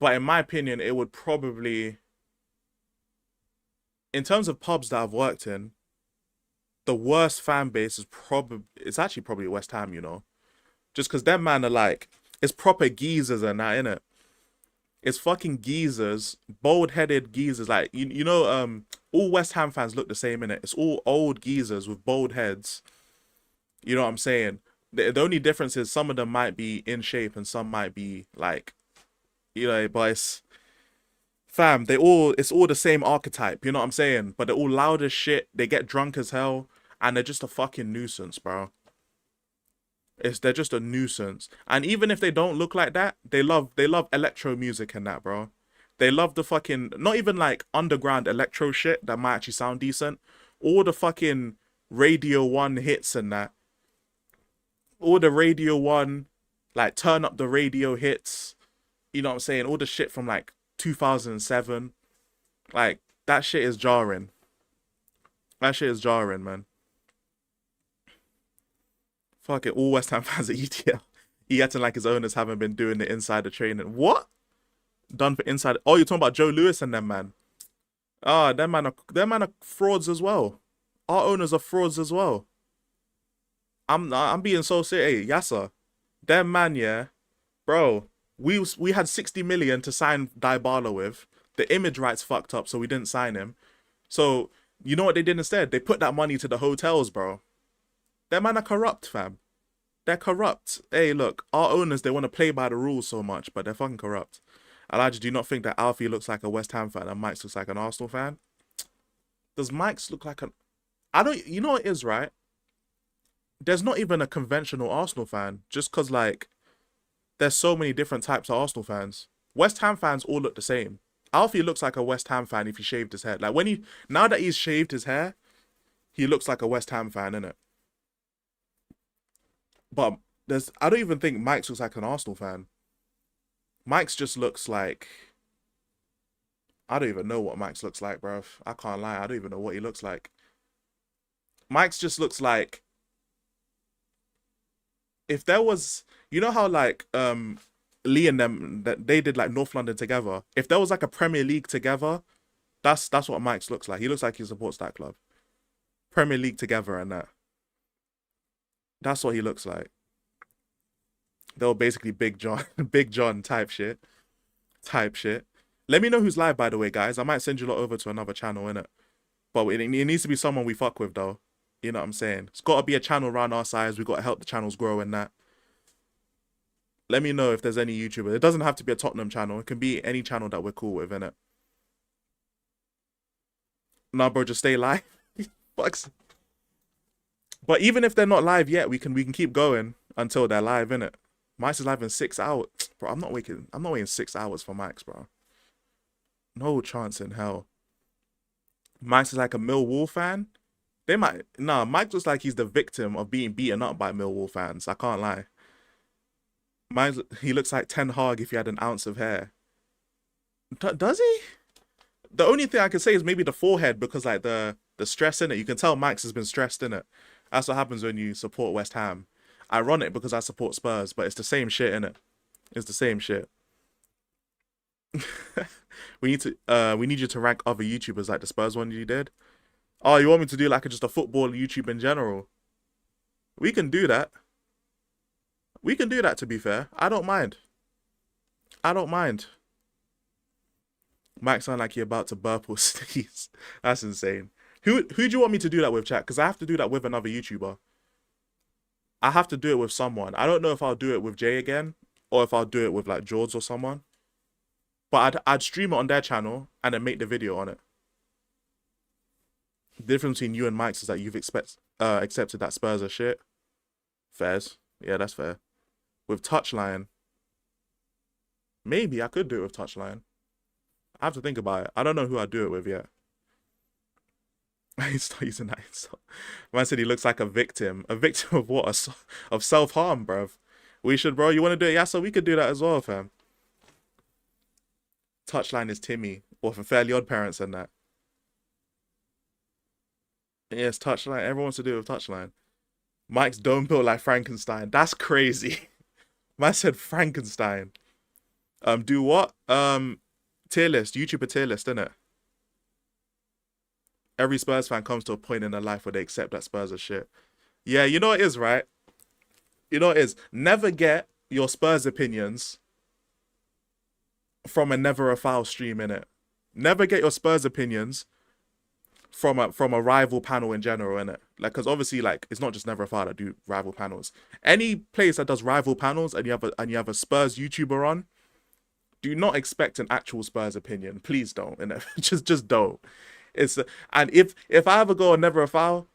But in my opinion, it would probably... In terms of pubs that I've worked in, the worst fan base is it's actually probably West Ham, you know. Just because them man are like... It's proper geezers and that, innit? It's fucking geezers, bald-headed geezers. Like, you know, all West Ham fans look the same, innit? It's all old geezers with bald heads. You know what I'm saying? The only difference is some of them might be in shape and some might be like, but it's fam, it's all the same archetype, you know what I'm saying? But they're all loud as shit, they get drunk as hell, and they're just a fucking nuisance, bro. They're just a nuisance. And even if they don't look like that, they love electro music and that, bro. They love the fucking, not even like underground electro shit that might actually sound decent. All the fucking Radio 1 hits and that. All the Radio 1, like turn up the radio hits. You know what I'm saying? All the shit from like 2007. Like, that shit is jarring. That shit is jarring, man. Fuck it, all West Ham fans at ETL. He acting like his owners haven't been doing the insider training. What? Done for inside. Oh, you're talking about Joe Lewis and them, man. Ah, them man are frauds as well. Our owners are frauds as well. I'm being so serious. Hey, Yasser, them man, yeah, bro. We had 60 million to sign Dybala with. The image rights fucked up, so we didn't sign him. So you know what they did instead? They put that money to the hotels, bro. Them man are corrupt, fam. They're corrupt. Hey, look, our owners, they want to play by the rules so much, but they're fucking corrupt. Elijah, do you not think that Alfie looks like a West Ham fan and Mike's looks like an Arsenal fan? Does Mike's look like an... You know what it is, right? There's not even a conventional Arsenal fan, just because, like, there's so many different types of Arsenal fans. West Ham fans all look the same. Alfie looks like a West Ham fan if he shaved his head. Like, now that he's shaved his hair, he looks like a West Ham fan, innit? But I don't even think Mike's looks like an Arsenal fan. Mike's just looks like... I don't even know what Mike's looks like, bro. I can't lie. I don't even know what he looks like. Mike's just looks like... If there was... You know how, like, Lee and them, that they did, like, North London together? If there was, like, a Premier League together, that's what Mike's looks like. He looks like he supports that club. Premier League together and that. That's what he looks like. They were basically Big John type shit. Let me know who's live, by the way, guys. I might send you lot over to another channel, innit? But it needs to be someone we fuck with, though. You know what I'm saying? It's got to be a channel around our size. We got to help the channels grow and that. Let me know if there's any YouTuber. It doesn't have to be a Tottenham channel. It can be any channel that we're cool with, innit? Nah, bro, just stay live. Fucks. But even if they're not live yet, we can keep going until they're live, innit? Mike's is live in 6 hours. Bro, I'm not waiting 6 hours for Mike's, bro. No chance in hell. Mike's is like a Millwall fan. Mike looks like he's the victim of being beaten up by Millwall fans. I can't lie. He looks like Ten Hag if he had an ounce of hair. Does he? The only thing I can say is maybe the forehead, because like the stress in it. You can tell Mike's has been stressed in it. That's what happens when you support West Ham. Ironic because I support Spurs, but it's the same shit, innit? It's the same shit. we need you to rank other YouTubers like the Spurs one you did. Oh, you want me to do like just a football YouTube in general? We can do that. We can do that, to be fair. I don't mind. Mike sound like you're about to burp or sneeze. That's insane. Who do you want me to do that with, chat? Because I have to do that with another YouTuber. I have to do it with someone. I don't know if I'll do it with Jay again, or if I'll do it with like George or someone. But I'd stream it on their channel and then make the video on it. The difference between you and Mike's is that you've accepted that Spurs are shit. Fairs. Yeah, that's fair. With Touchline, maybe I could do it with Touchline. I have to think about it. I don't know who I'd do it with yet. I need to start using that insult. Man said he looks like a victim. A victim of what? Of self-harm, bruv. We should, bro. You want to do it? Yeah, so we could do that as well, fam. Touchline is Timmy. Or from Fairly Odd Parents and that. Yes, Touchline. Everyone wants to do it with Touchline. Mike's dome built like Frankenstein. That's crazy. Man said Frankenstein. Do what? Tier list. YouTuber tier list, innit? Every Spurs fan comes to a point in their life where they accept that Spurs are shit. Yeah, you know what it is, right? You know what it is. Never get your Spurs opinions from a Never a Foul stream, innit? Never get your Spurs opinions from a rival panel in general, innit? Like, because obviously, like, it's not just Never a File that do rival panels. Any place that does rival panels and you have a Spurs YouTuber on, do not expect an actual Spurs opinion. Please don't, innit? just don't. It's and if I ever go on Never a File,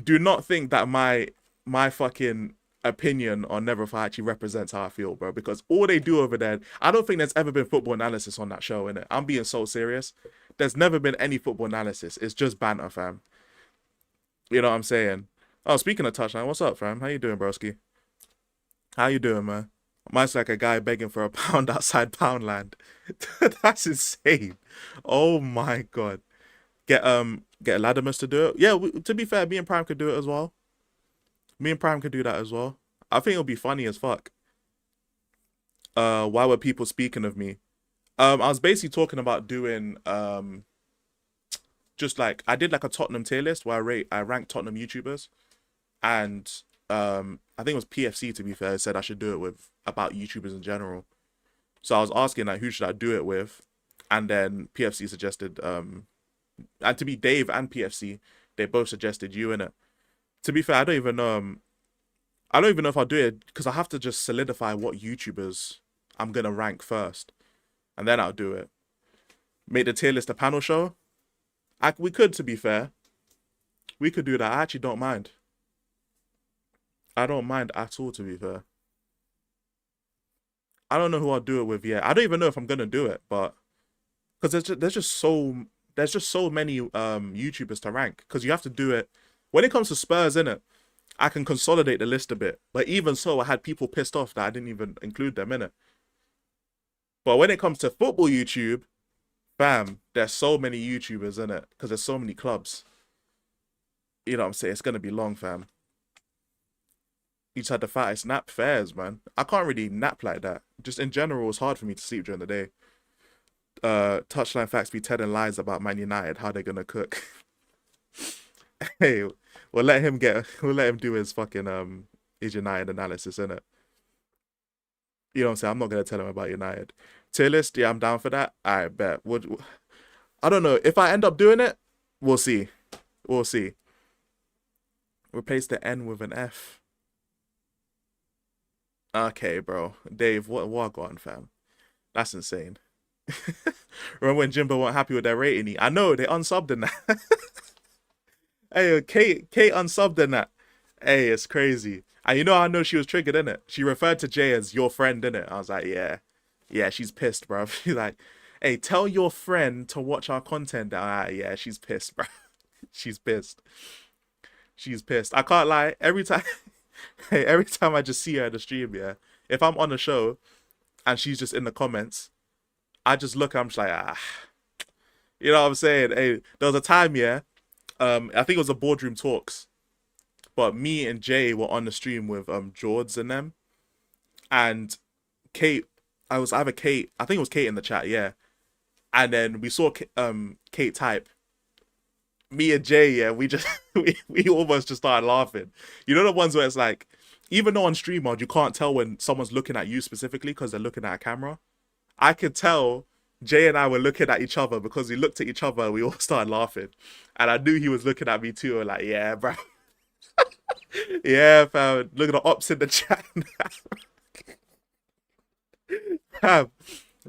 do not think that my fucking opinion on Never a File actually represents how I feel, bro. Because all they do over there, I don't think there's ever been football analysis on that show, innit? I'm being so serious. There's never been any football analysis. It's just banter, fam. You know what I'm saying? Oh, speaking of touchline, what's up, fam? How you doing, broski? How you doing, man? Mine's like a guy begging for a pound outside Poundland. That's insane. Oh my god. Get Latimus to do it. Yeah, to be fair, me and Prime could do it as well. Me and Prime could do that as well. I think it'll be funny as fuck. Why were people speaking of me? I was basically talking about doing just like I did like a Tottenham tier list where I ranked Tottenham YouTubers, and I think it was PFC, to be fair, said I should do it with about YouTubers in general. So I was asking like who should I do it with, and then PFC suggested and to be Dave and PFC, they both suggested you in it. To be fair, I don't even know if I'll do it because I have to just solidify what YouTubers I'm gonna rank first, and then I'll do it. Make the tier list a panel show. We could, to be fair. We could do that. I actually don't mind. I don't mind at all, to be fair. I don't know who I'll do it with yet. I don't even know if I'm gonna do it, but because there's just so many YouTubers to rank. Because you have to do it when it comes to Spurs, innit? I can consolidate the list a bit, but even so, I had people pissed off that I didn't even include them in it. But when it comes to football YouTube, fam, there's so many YouTubers in it because there's so many clubs. You know what I'm saying? It's gonna be long, fam. You just had the fattest nap fairs, man. I can't really nap like that. Just in general, it's hard for me to sleep during the day. Touchline facts be telling lies about Man United, how they're gonna cook. Hey, we'll let him do his fucking his United analysis, innit? You know what I'm saying? I'm not gonna tell him about United. Tier list, yeah, I'm down for that. I bet. I don't know. If I end up doing it, we'll see. We'll see. Replace the N with an F. Okay, bro. Dave, what gone, fam? That's insane. Remember when Jimbo weren't happy with their rating? I know, they unsubbed in that. Hey, Kate unsubbed in that. Hey, it's crazy. And you know, I know she was triggered, innit? She referred to Jay as your friend, innit? I was like, yeah. Yeah, she's pissed, bro. She's like, hey, tell your friend to watch our content. Yeah, she's pissed, bro. She's pissed. She's pissed. I can't lie. Every time I just see her at the stream, yeah, if I'm on the show and she's just in the comments, I just look, I'm just like, you know what I'm saying? Hey, there was a time, yeah, I think it was a boardroom talks, but me and Jay were on the stream with George and them, and Kate, I think it was Kate in the chat, yeah, and then we saw Kate type. Me and Jay, yeah, we almost just started laughing. You know the ones where it's like, even though on stream mode you can't tell when someone's looking at you specifically because they're looking at a camera. I could tell Jay and I were looking at each other because we looked at each other and we all started laughing. And I knew he was looking at me too. Like, yeah, bro. Yeah, fam. Look at the ops in the chat. Fam,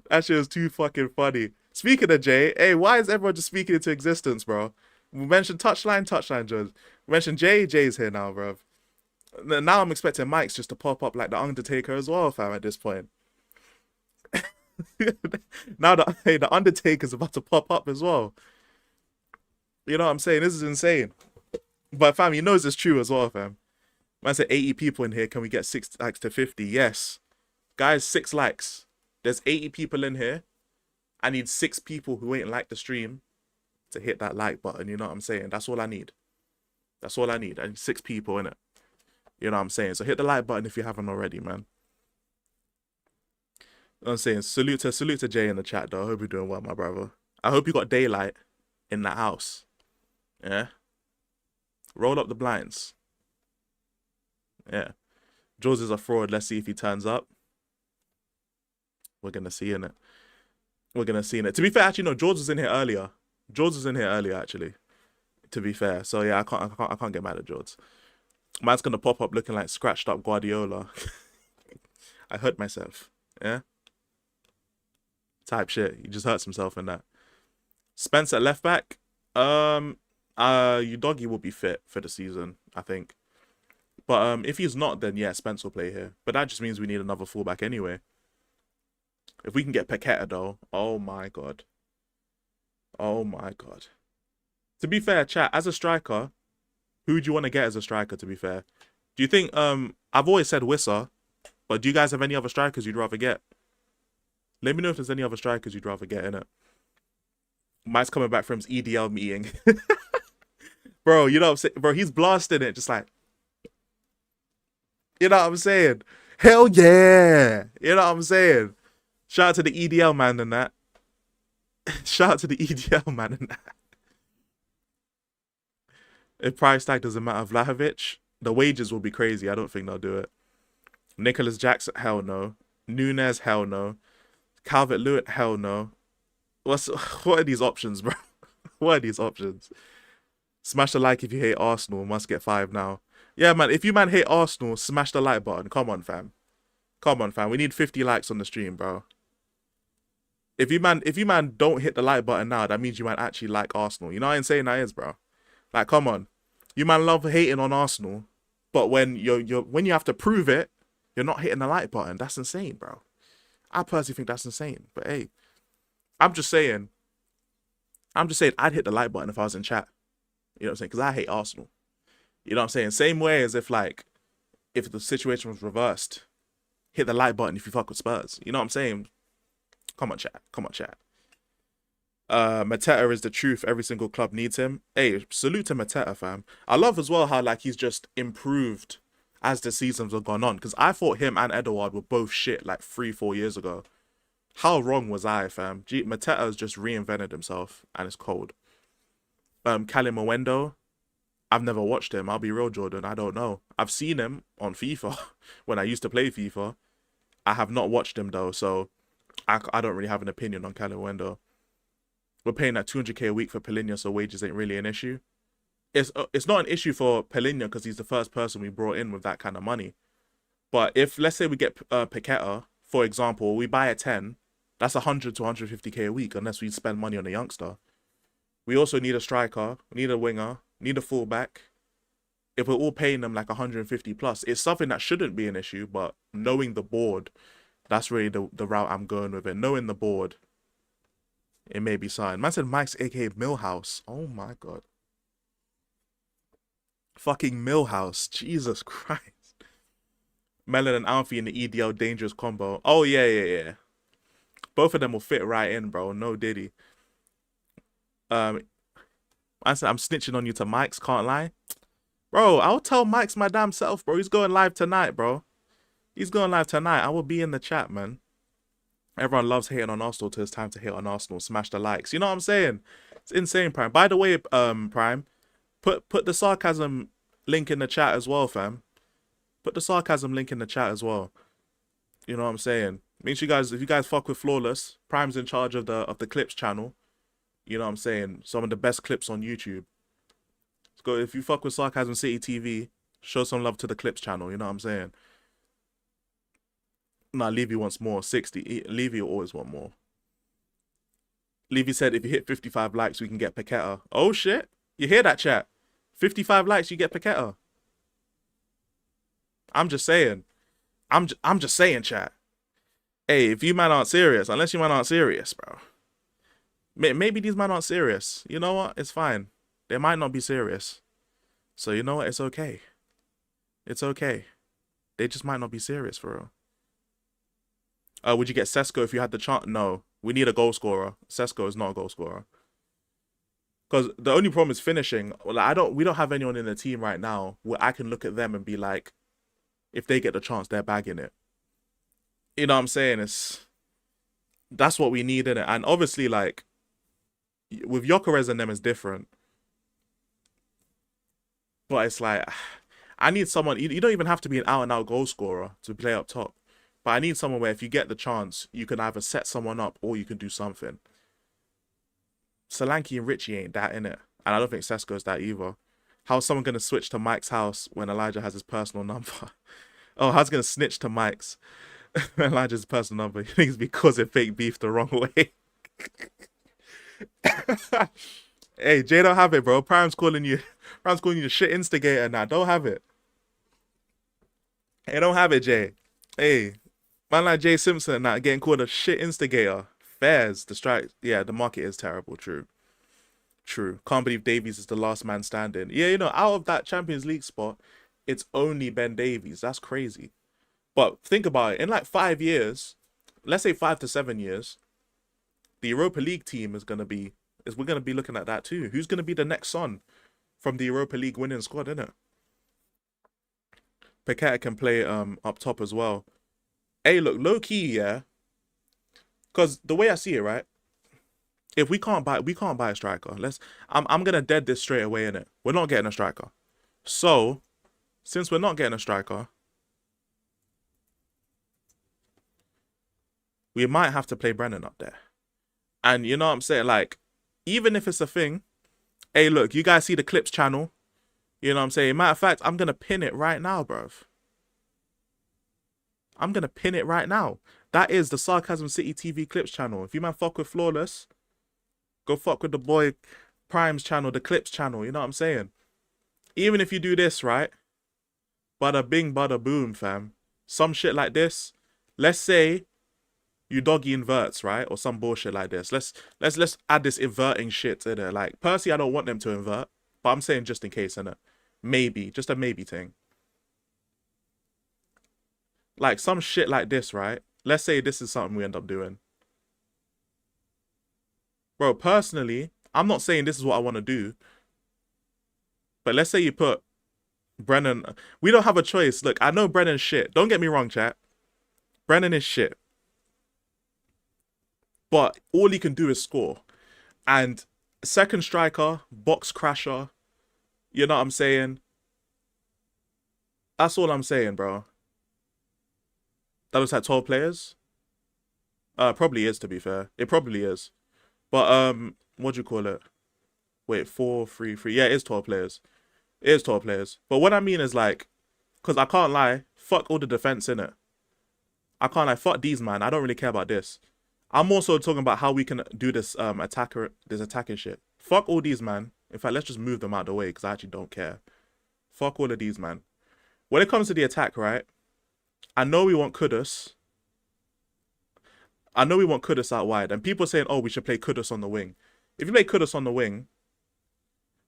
that shit was too fucking funny. Speaking of Jay, hey, why is everyone just speaking into existence, bro? We mentioned touchline, Jones. We mentioned Jay's here now, bro. Now I'm expecting Mike's just to pop up like the Undertaker as well, fam, at this point. Now the Undertaker's about to pop up as well. You know what I'm saying? This is insane. But fam, you know it's true as well, fam. Man said 80 people in here. Can we get 6 likes to 50? Yes. Guys, 6 likes. There's 80 people in here. I need 6 people who ain't liked the stream to hit that like button. You know what I'm saying? That's all I need. That's all I need. I need 6 people in it. You know what I'm saying? So hit the like button if you haven't already, man. You know what I'm saying? Salute to Jay in the chat, though. I hope you're doing well, my brother. I hope you got daylight in the house. Yeah? Roll up the blinds. Yeah. Jaws is a fraud. Let's see if he turns up. We're going to see in it. We're going to see in it. To be fair, actually, no, George was in here earlier. George was in here earlier, actually. to be fair. So yeah, I can't get mad at Jords. Man's gonna pop up looking like scratched up Guardiola. I hurt myself. Yeah. Type shit. He just hurts himself in that. Spence at left back. Udogie will be fit for the season, I think. But if he's not, then yeah, Spence will play here. But that just means we need another fullback anyway. If we can get Paqueta though, oh my god. Oh my god. To be fair, chat, as a striker, who would you want to get as a striker, to be fair? Do you think, I've always said Wissa, but do you guys have any other strikers you'd rather get? Let me know if there's any other strikers you'd rather get, innit? Mike's coming back from his EDL meeting. Bro, you know what I'm saying? Bro, he's blasting it, just like... You know what I'm saying? Hell yeah! You know what I'm saying? Shout out to the EDL man and that. Shout out to the EDL man and that. If price tag doesn't matter, Vlahovic, the wages will be crazy. I don't think they'll do it. Nicholas Jackson, hell no. Nunes, hell no. Calvert-Lewin, hell no. What are these options, bro? What are these options? Smash the like if you hate Arsenal. Must get 5 now. Yeah, man. If you man hate Arsenal, smash the like button. Come on, fam. Come on, fam. We need 50 likes on the stream, bro. If you man don't hit the like button now, that means you man actually like Arsenal. You know how insane that is, bro? Like, come on. You man love hating on Arsenal, but when when you have to prove it, you're not hitting the like button. That's insane, bro. I personally think that's insane. But hey, I'm just saying I'd hit the like button if I was in chat. You know what I'm saying? Because I hate Arsenal. You know what I'm saying? Same way as if the situation was reversed. Hit the like button if you fuck with Spurs. You know what I'm saying? Come on, chat. Come on, chat. Mateta is the truth. Every single club needs him. Hey, salute to Mateta, fam. I love as well how he's just improved as the seasons have gone on. Because I thought him and Edouard were both shit 3-4 years ago. How wrong was I, fam? Mateta has just reinvented himself and it's cold. Callum Owendo, I've never watched him. I'll be real, Jordan. I don't know. I've seen him on FIFA when I used to play FIFA. I have not watched him though, so I don't really have an opinion on Callum Owendo. We're paying that 200k a week for Palinha, so wages ain't really an issue. It's not an issue for Palinha because he's the first person we brought in with that kind of money. But if, let's say we get Paqueta, for example, we buy a 10, that's 100 to 150k a week unless we spend money on a youngster. We also need a striker, we need a winger, need a fullback. If we're all paying them 150 plus, it's something that shouldn't be an issue, but knowing the board, that's really the route I'm going with it. Knowing the board, it may be signed. Man said Mike's aka Millhouse. Oh my god. Fucking Millhouse. Jesus Christ. Melon and Alfie in the EDL dangerous combo. Oh yeah. Both of them will fit right in, bro. No diddy. I said I'm snitching on you to Mike's, can't lie. Bro, I'll tell Mike's my damn self, bro. He's going live tonight, bro. He's going live tonight. I will be in the chat, man. Everyone loves hating on Arsenal till it's time to hate on Arsenal. Smash the likes. You know what I'm saying? It's insane, Prime. By the way, Prime, put the sarcasm link in the chat as well, fam. Put the sarcasm link in the chat as well. You know what I'm saying? Make sure you guys, if you guys fuck with Flawless, Prime's in charge of the clips channel. You know what I'm saying? Some of the best clips on YouTube. Let's go. If you fuck with Sarcasm City TV, show some love to the clips channel. You know what I'm saying? Nah, Levy wants more. 60. Levy will always want more. Levy said if you hit 55 likes, we can get Paqueta. Oh shit. You hear that, chat? 55 likes, you get Paqueta. I'm just saying. I'm just saying, chat. Hey, if you man aren't serious, unless you man aren't serious, bro. Maybe these men aren't serious. You know what? It's fine. They might not be serious. So you know what? It's okay. It's okay. They just might not be serious for real. Would you get Sesko if you had the chance? No. We need a goal scorer. Sesko is not a goal scorer. Because the only problem is finishing. We don't have anyone in the team right now where I can look at them and be like, if they get the chance, they're bagging it. You know what I'm saying? That's what we need in it. And obviously, with Gyökeres and them is different. But it's I need someone, you don't even have to be an out-and-out goal scorer to play up top. But I need someone where if you get the chance, you can either set someone up or you can do something. Solanke and Richie ain't that, innit? And I don't think Sesko's that either. How's someone going to switch to Mike's house when Elijah has his personal number? Oh, how's going to snitch to Mike's when Elijah's personal number? You think it's because it fake beef the wrong way? Hey, Jay don't have it, bro. Prime's calling you the shit instigator now. Don't have it. Hey, don't have it, Jay. Hey, man like Jay Simpson now getting called a shit instigator. Fairs, the strike. Yeah, the market is terrible. True. Can't believe Davies is the last man standing. Yeah, you know, out of that Champions League spot, it's only Ben Davies. That's crazy. But think about it. In like 5 years, let's say 5 to 7 years, the Europa League team we're going to be looking at that too. Who's going to be the next son from the Europa League winning squad, innit? Paqueta can play up top as well. Hey, look, low key, yeah. Because the way I see it, right? If we can't buy a striker. I'm gonna dead this straight away, innit? We're not getting a striker. So, since we're not getting a striker, we might have to play Brennan up there. And you know what I'm saying? Like, even if it's a thing, hey, look, you guys see the Clips channel? You know what I'm saying? Matter of fact, I'm gonna pin it right now, bruv. I'm gonna pin it right now. That is the Sarcasm City TV Clips channel. If you man fuck with Flawless, go fuck with the boy Prime's channel, the Clips channel. You know what I'm saying? Even if you do this, right? Bada bing, bada boom, fam. Some shit like this. Let's say you doggy inverts, right? Or some bullshit like this. Let's add this inverting shit in there. Like, personally, I don't want them to invert. But I'm saying just in case, innit? Maybe. Just a maybe thing. Like, some shit like this, right? Let's say this is something we end up doing. Bro, personally, I'm not saying this is what I want to do. But let's say you put Brennan. We don't have a choice. Look, I know Brennan's shit. Don't get me wrong, chat. Brennan is shit. But all he can do is score. And second striker, box crasher. You know what I'm saying? That's all I'm saying, bro. That looks like 12 players. Probably is, to be fair. It probably is. But what do you call it? Wait, 4-3-3. Yeah, it is 12 players. It is 12 players. But what I mean is like, because I can't lie, fuck all the defense in it. I can't lie, fuck these, man. I don't really care about this. I'm also talking about how we can do this attacking shit. Fuck all these, man. In fact, let's just move them out of the way because I actually don't care. Fuck all of these, man. When it comes to the attack, right? I know we want Kudus. I know we want Kudus out wide. And people are saying, oh, we should play Kudus on the wing. If you play Kudus on the wing,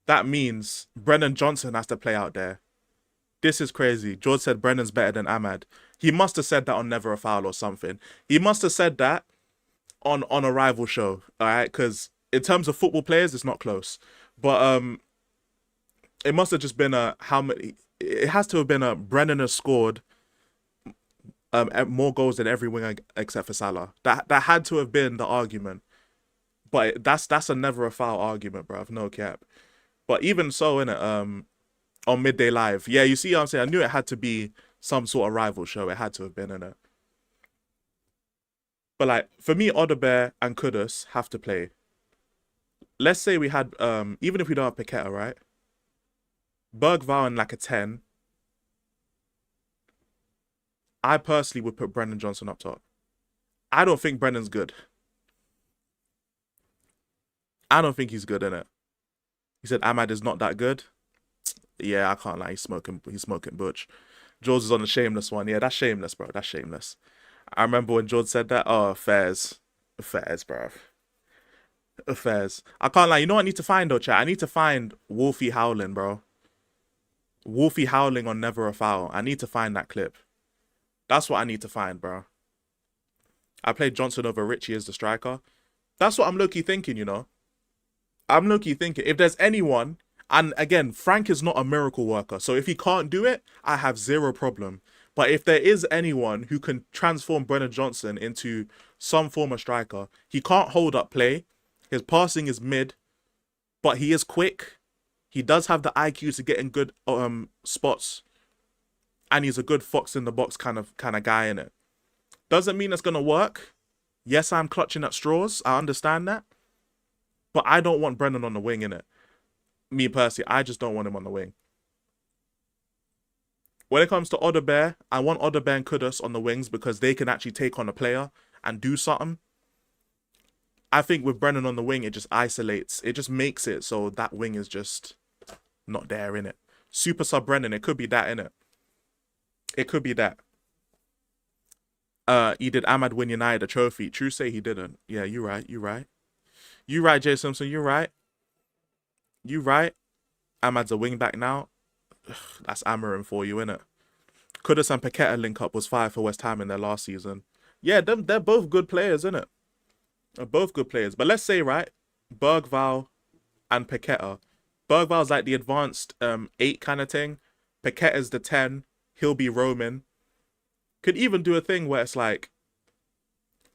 that means Brennan Johnson has to play out there. This is crazy. George said Brennan's better than Ahmad. He must have said that on Never a Foul or something. He must have said that on a rival show, all right? Because in terms of football players, it's not close. But it must have just been how many... It has to have been Brennan has scored more goals than every winger except for Salah. That had to have been the argument. But that's a Never a Foul argument, bruv. No cap. But even so, innit, on Midday Live, yeah, you see what I'm saying? I knew it had to be some sort of rival show. It had to have been, innit? But like, for me, Odebear and Kudus have to play. Let's say we had, even if we don't have Paqueta, right? Bergvall in like a 10. I personally would put Brennan Johnson up top. I don't think Brennan's good. I don't think he's good, innit? He said Ahmad is not that good. Yeah, I can't lie. He's smoking butch. George is on the shameless one. Yeah, that's shameless, bro. That's shameless. I remember when George said that. Oh, affairs, bro. Affairs. I can't lie. You know what I need to find, though, chat? I need to find Wolfie howling, bro. Wolfie howling on Never a Foul. I need to find that clip. That's what I need to find, bro. I played Johnson over Richie as the striker. That's what I'm low-key thinking, you know. I'm low-key thinking, if there's anyone, and again, Frank is not a miracle worker, so if he can't do it, I have zero problem. But if there is anyone who can transform Brennan Johnson into some form of striker, he can't hold up play. His passing is mid, but he is quick. He does have the IQ to get in good spots. And he's a good fox in the box kind of guy, in it. Doesn't mean it's gonna work. Yes, I'm clutching at straws. I understand that. But I don't want Brennan on the wing, innit? Me personally, I just don't want him on the wing. When it comes to Odebear, I want Odebear and Kudus on the wings because they can actually take on a player and do something. I think with Brennan on the wing, it just isolates. It just makes it so that wing is just not there, innit? Super sub Brennan, it could be that, innit? It could be that. He did Ahmad win United a trophy. True say he didn't. Yeah, you right. You right, Jay Simpson. You right. Ahmad's a wing back now. Ugh, that's Amarin for you, innit? Kudus and Paqueta link up was fire for West Ham in their last season. Yeah, they're both good players, innit? They're both good players. But let's say, right, Bergval and Paqueta. Bergval's like the advanced 8 kind of thing. Paqueta's the 10. He'll be roaming. Could even do a thing where it's like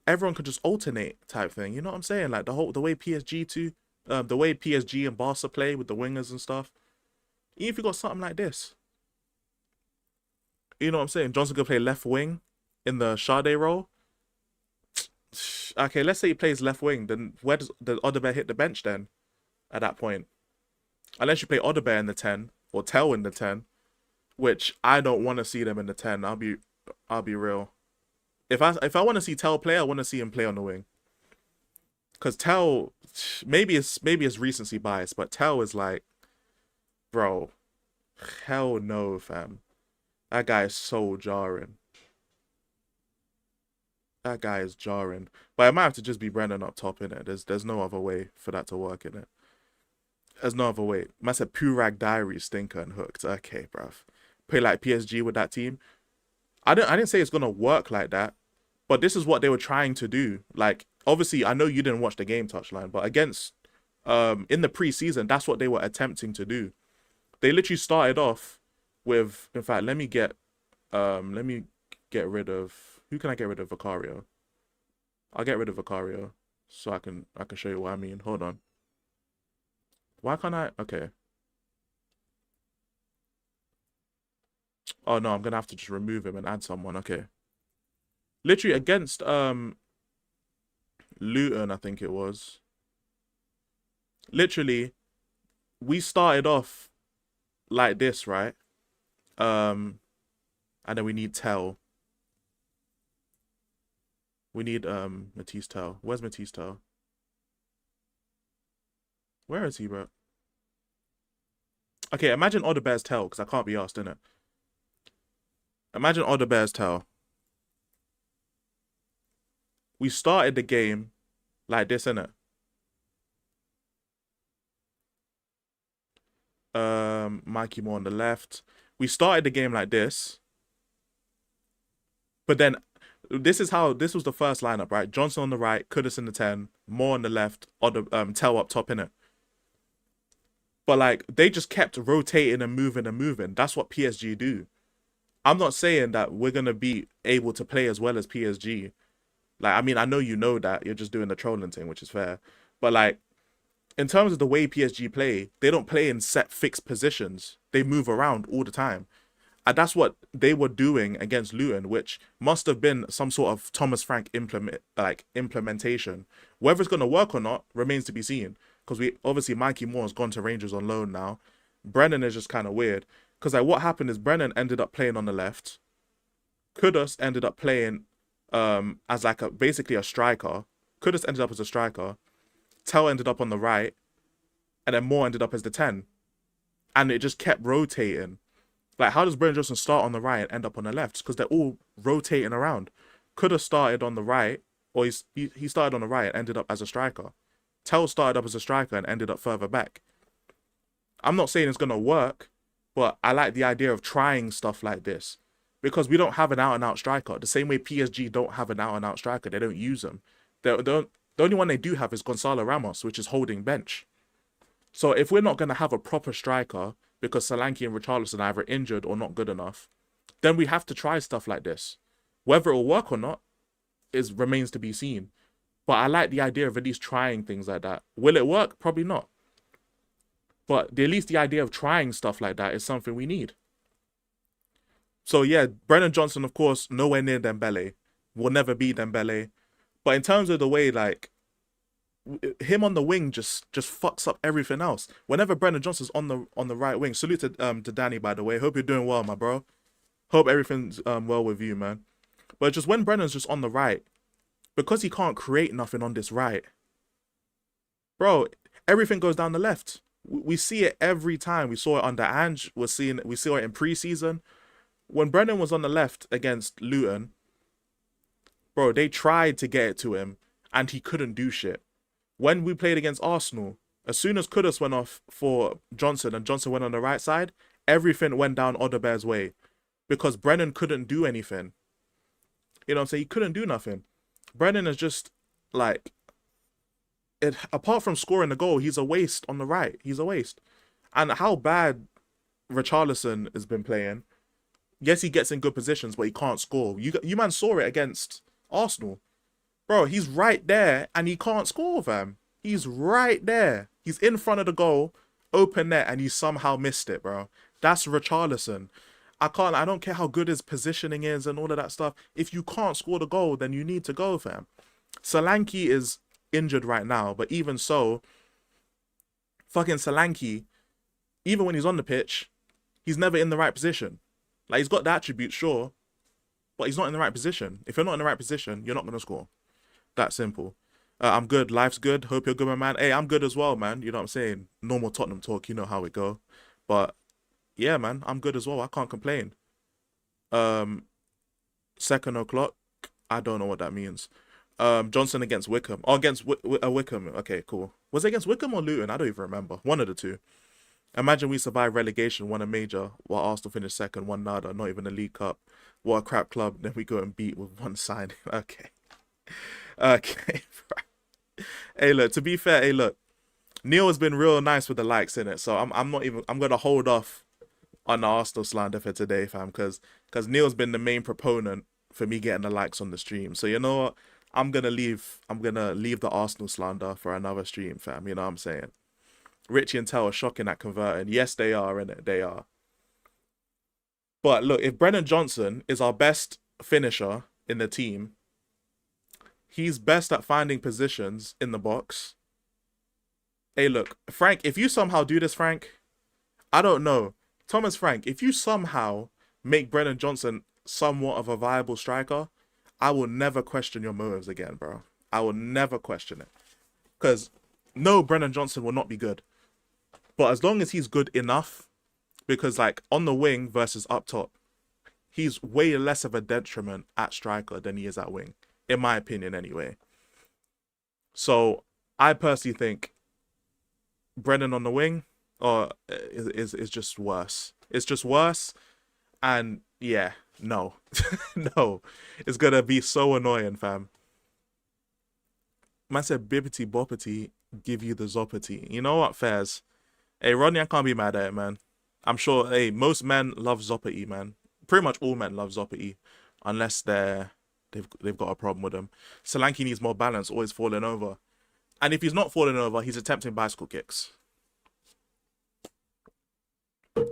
everyone could just alternate type thing. You know what I'm saying? Like the way PSG and Barca play with the wingers and stuff. Even if you got something like this, you know what I'm saying? Johnson could play left wing in the Sade role. Okay, let's say he plays left wing. Then where does the Odebear hit the bench then? At that point, unless you play Odebear in the 10 or Tell in the 10, which I don't want to see them in the 10. I'll be real. If I want to see Tell play, I want to see him play on the wing. Cause Tell, maybe it's recency bias, but Tell is like, bro, hell no, fam. That guy is so jarring. That guy is jarring. But it might have to just be Brennan up top in it. There's no other way for that to work in it. There's no other way. Man said Purag Diary, Stinker and Hooked. Okay, bruv. Play like PSG with that team. I didn't say it's gonna work like that, but this is what they were trying to do. Like, obviously, I know you didn't watch the game, Touchline, but against in the preseason, that's what they were attempting to do. They literally started off with, in fact, let me get rid of, who can I get rid of? Vicario. I'll get rid of Vicario so I can show you what I mean. Hold on. Why can't I? Okay. Oh no, I'm gonna have to just remove him and add someone. Okay. Literally against Luton, I think it was. Literally, we started off like this, right? And then we need Tell. We need Matisse Tell. Where's Matisse Tell? Where is he, bro? Okay, imagine Odebear's Tell, because I can't be asked, innit? Imagine Odebear's Tell. We started the game like this, innit? Mikey Moore on the left. We started the game like this. But then this was the first lineup, right? Johnson on the right, Kudus in the 10, Moore on the left, Tell up top, innit? But like they just kept rotating and moving. That's what PSG do. I'm not saying that we're gonna be able to play as well as PSG. Like, I mean, I know you know that. You're just doing the trolling thing, which is fair. But like, in terms of the way PSG play, they don't play in set fixed positions. They move around all the time. And that's what they were doing against Luton, which must have been some sort of Thomas Frank implementation. Whether it's going to work or not remains to be seen. Because obviously Mikey Moore has gone to Rangers on loan now. Brennan is just kind of weird. Because like what happened is Brennan ended up playing on the left. Kudus ended up playing as like basically a striker. Kudus ended up as a striker. Tell ended up on the right. And then Moore ended up as the 10. And it just kept rotating. Like, how does Brennan Johnson start on the right and end up on the left? Because they're all rotating around. Could have started on the right, or he started on the right and ended up as a striker. Tell started up as a striker and ended up further back. I'm not saying it's going to work, but I like the idea of trying stuff like this. Because we don't have an out-and-out striker. The same way PSG don't have an out-and-out striker. They don't use them. The only one they do have is Gonzalo Ramos, which is holding bench. So if we're not going to have a proper striker, because Solanke and Richarlison are either injured or not good enough, then we have to try stuff like this. Whether it will work or not remains to be seen. But I like the idea of at least trying things like that. Will it work? Probably not. But at least the idea of trying stuff like that is something we need. So yeah, Brennan Johnson, of course, nowhere near Dembele. Will never be Dembele. But in terms of the way, like, him on the wing just fucks up everything else. Whenever Brennan Johnson's on the right wing, salute to Danny, by the way. Hope you're doing well, my bro. Hope everything's well with you, man. But just when Brennan's just on the right, because he can't create nothing on this right, bro, everything goes down the left. We see it every time. We saw it under Ange. We saw it in preseason. When Brennan was on the left against Luton, bro, they tried to get it to him, and he couldn't do shit. When we played against Arsenal, as soon as Kudus went off for Johnson and Johnson went on the right side, everything went down Odebear's way because Brennan couldn't do anything. You know what I'm saying? He couldn't do nothing. Brennan is just like, apart from scoring the goal, he's a waste on the right. He's a waste. And how bad Richarlison has been playing. Yes, he gets in good positions, but he can't score. You man saw it against Arsenal. Bro, he's right there and he can't score, fam. He's right there. He's in front of the goal, open net, and he somehow missed it, bro. That's Richarlison. I don't care how good his positioning is and all of that stuff. If you can't score the goal, then you need to go, fam. Solanke is injured right now, but even so, fucking Solanke, even when he's on the pitch, he's never in the right position. Like, he's got the attributes, sure, but he's not in the right position. If you're not in the right position, you're not going to score. That simple. I'm good. Life's good. Hope you're good, my man. Hey, I'm good as well, man. You know what I'm saying? Normal Tottenham talk. You know how it go. But yeah, man, I'm good as well. I can't complain. 2 o'clock. I don't know what that means. Johnson against Wickham. Oh, against Wickham. Okay, cool. Was it against Wickham or Luton? I don't even remember. One of the two. Imagine we survived relegation, won a major, while Arsenal finished second, won nada, not even a League Cup. What a crap club. Then we go and beat with one signing. Okay. Okay. Hey, look, to be fair, Neil has been real nice with the likes in it, so I'm gonna hold off on the Arsenal slander for today, fam, because Neil's been the main proponent for me getting the likes on the stream. So you know what? I'm gonna leave the Arsenal slander for another stream, fam. You know what I'm saying? Richie and Tell are shocking at converting. Yes, they are, innit? They are. But look, if Brennan Johnson is our best finisher in the team, he's best at finding positions in the box. Hey, look, Frank, if you somehow do this, Frank, I don't know. Thomas Frank, if you somehow make Brennan Johnson somewhat of a viable striker, I will never question your motives again, bro. I will never question it. Because, no, Brennan Johnson will not be good. But as long as he's good enough, because, like, on the wing versus up top, he's way less of a detriment at striker than he is at wing. In my opinion, anyway. So, I personally think Brennan on the wing is just worse. It's just worse. And, yeah, no. No. It's going to be so annoying, fam. Man said, bibbity boppity, give you the zoppity. You know what, Fairs? Hey, Rodney, I can't be mad at it, man. I'm sure, hey, most men love zoppity, man. Pretty much all men love zoppity. Unless they've got a problem with him. Solanke needs more balance, always falling over. And if he's not falling over, he's attempting bicycle kicks.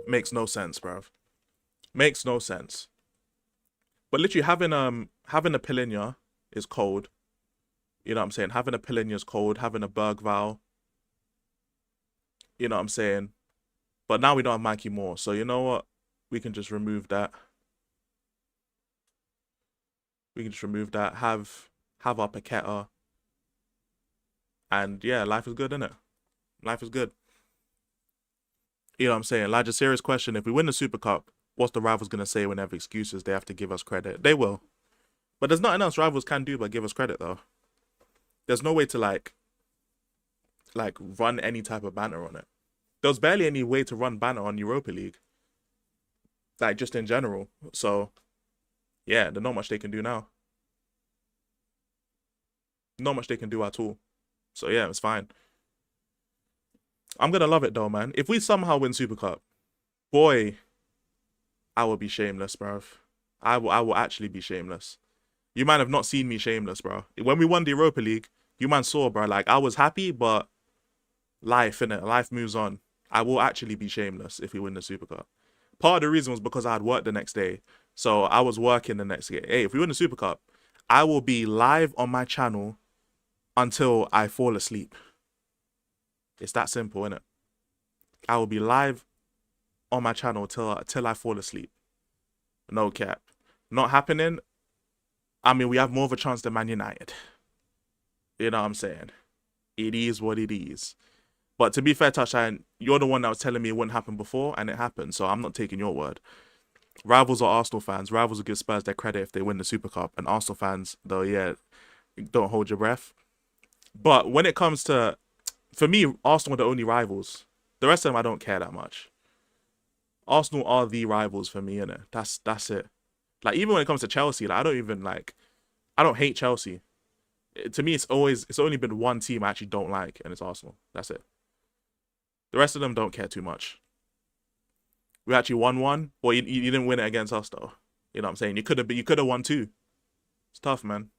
Makes no sense, bruv. Makes no sense. But literally having a Pilinia is cold. You know what I'm saying? Having a Pilinia is cold. Having a Bergval. You know what I'm saying? But now we don't have Mikey Moore. So you know what? We can just remove that. We can just remove that. Have our Paqueta. And yeah, life is good, innit? Life is good. You know what I'm saying? Like, a serious question. If we win the Super Cup, what's the rivals going to say when they have excuses? They have to give us credit. They will. But there's nothing else rivals can do but give us credit, though. There's no way to, like run any type of banner on it. There was barely any way to run banner on Europa League. Like, just in general. So, yeah, there's not much they can do now. Not much they can do at all. So, yeah, it's fine. I'm going to love it, though, man. If we somehow win Super Cup, boy, I will be shameless, bruv. I will actually be shameless. You man have not seen me shameless, bro. When we won the Europa League, you man saw, bro. Like, I was happy, but life, innit? Life moves on. I will actually be shameless if we win the Super Cup. Part of the reason was because I had work the next day. So I was working the next day. Hey, if we win the Super Cup, I will be live on my channel until I fall asleep. It's that simple, innit? I will be live on my channel till I fall asleep. No cap. Not happening. I mean, we have more of a chance than Man United. You know what I'm saying? It is what it is. But to be fair, Touchline, you're the one that was telling me it wouldn't happen before, and it happened, so I'm not taking your word. Rivals are Arsenal fans. Rivals will give Spurs their credit if they win the Super Cup. And Arsenal fans, though, yeah, don't hold your breath. But when it comes to, for me, Arsenal are the only rivals. The rest of them, I don't care that much. Arsenal are the rivals for me, innit? That's it. Like, even when it comes to Chelsea, like, I don't hate Chelsea. To me, it's only been one team I actually don't like, and it's Arsenal. That's it. The rest of them don't care too much. We actually won one. Well, you didn't win it against us, though. You know what I'm saying? You could have won two. It's tough, man.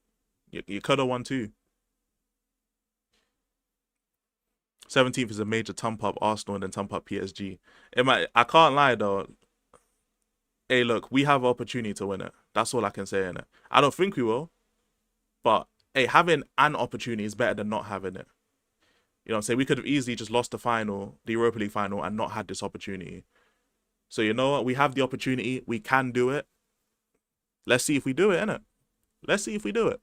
You could have won two. 17th is a major thump up Arsenal and then thump up PSG. I can't lie, though. Hey, look, we have opportunity to win it. That's all I can say in it. I don't think we will. But, hey, having an opportunity is better than not having it. You know what I'm saying? We could have easily just lost the Europa League final, and not had this opportunity. So, you know what? We have the opportunity. We can do it. Let's see if we do it, innit? Let's see if we do it.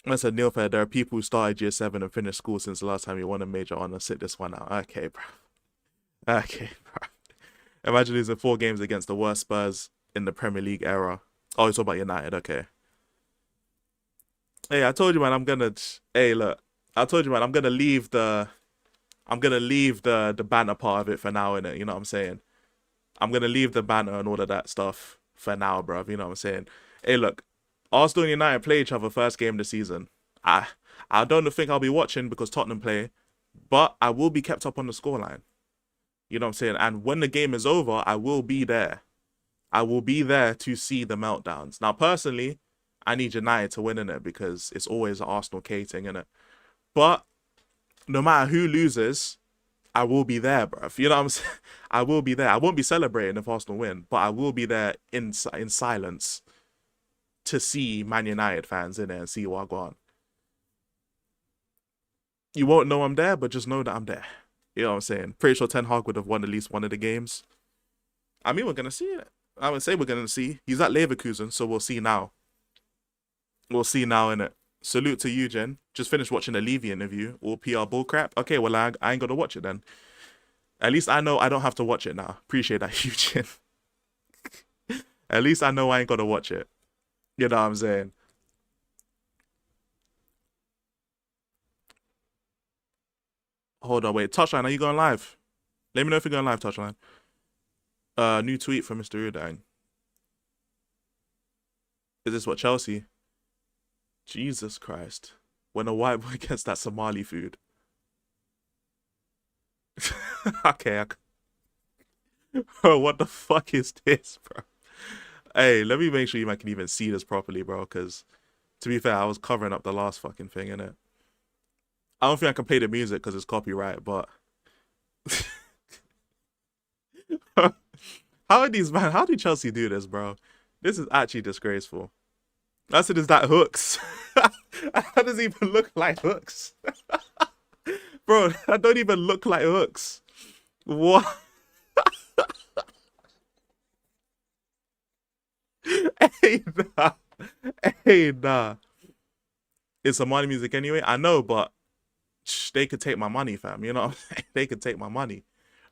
I said, Neil Fair, there are people who started year 7 and finished school since the last time you won a major honor. Sit this one out. Okay, bro. Okay, bro. Imagine losing 4 games against the worst Spurs in the Premier League era. Oh, it's all about United. Okay. Hey, I told you, man, hey, look. I told you, man, I'm gonna leave the banter part of it for now, innit? You know what I'm saying? I'm gonna leave the banter and all of that stuff for now, bruv. You know what I'm saying? Hey, look. Arsenal and United play each other first game of the season. I don't think I'll be watching because Tottenham play, but I will be kept up on the scoreline. You know what I'm saying? And when the game is over, I will be there. I will be there to see the meltdowns. Now, personally, I need United to win in it because it's always an Arsenal cating in it. But no matter who loses, I will be there, bruv. You know what I'm saying? I will be there. I won't be celebrating if Arsenal win, but I will be there in silence to see Man United fans in there and see what I got on. You won't know I'm there, but just know that I'm there. You know what I'm saying? Pretty sure Ten Hag would have won at least one of the games. I mean, we're going to see it. I would say we're going to see. He's at Leverkusen, so we'll see now. We'll see now, innit? Salute to you, Jen. Just finished watching the Levy interview. All PR bullcrap. Okay, well, I ain't going to watch it then. At least I know I don't have to watch it now. Appreciate that, Eugene. At least I know I ain't got to watch it. You know what I'm saying? Hold on, wait. Touchline, are you going live? Let me know if you're going live, Touchline. New tweet from Mr. Udang. Is this what Chelsea? Jesus Christ. When a white boy gets that Somali food. Okay. Bro, what the fuck is this, bro? Hey, let me make sure you can even see this properly, bro, because to be fair, I was covering up the last fucking thing, innit? I don't think I can play the music because it's copyright, but how do Chelsea do this, bro? This is actually disgraceful. I said, is that hooks? How does it even look like hooks? Bro, that don't even look like hooks. What? Hey, nah. It's Somali music anyway. I know, but they could take my money, fam. You know what I'm saying? They could take my money.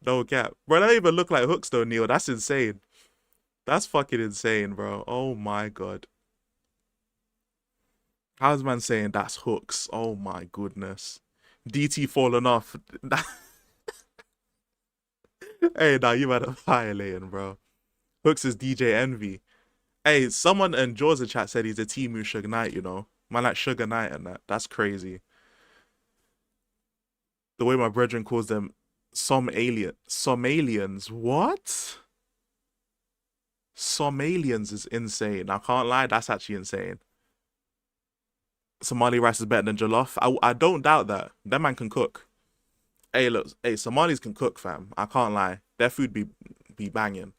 No cap. Bro, that don't even look like hooks, though, Neil. That's insane. That's fucking insane, bro. Oh, my God. How's man saying that's hooks? Oh, my goodness. DT falling off. Hey, nah, you better violating, bro. Hooks is DJ Envy. Hey, someone in Georgia chat said he's a Timu Suge Knight, you know? Man, like Sugar Knight and that. That's crazy. The way my brethren calls them Somalians. What? Somalians is insane. I can't lie, that's actually insane. Somali rice is better than jollof. I don't doubt that. That man can cook. Hey, look. Hey, Somalis can cook, fam. I can't lie. Their food be banging.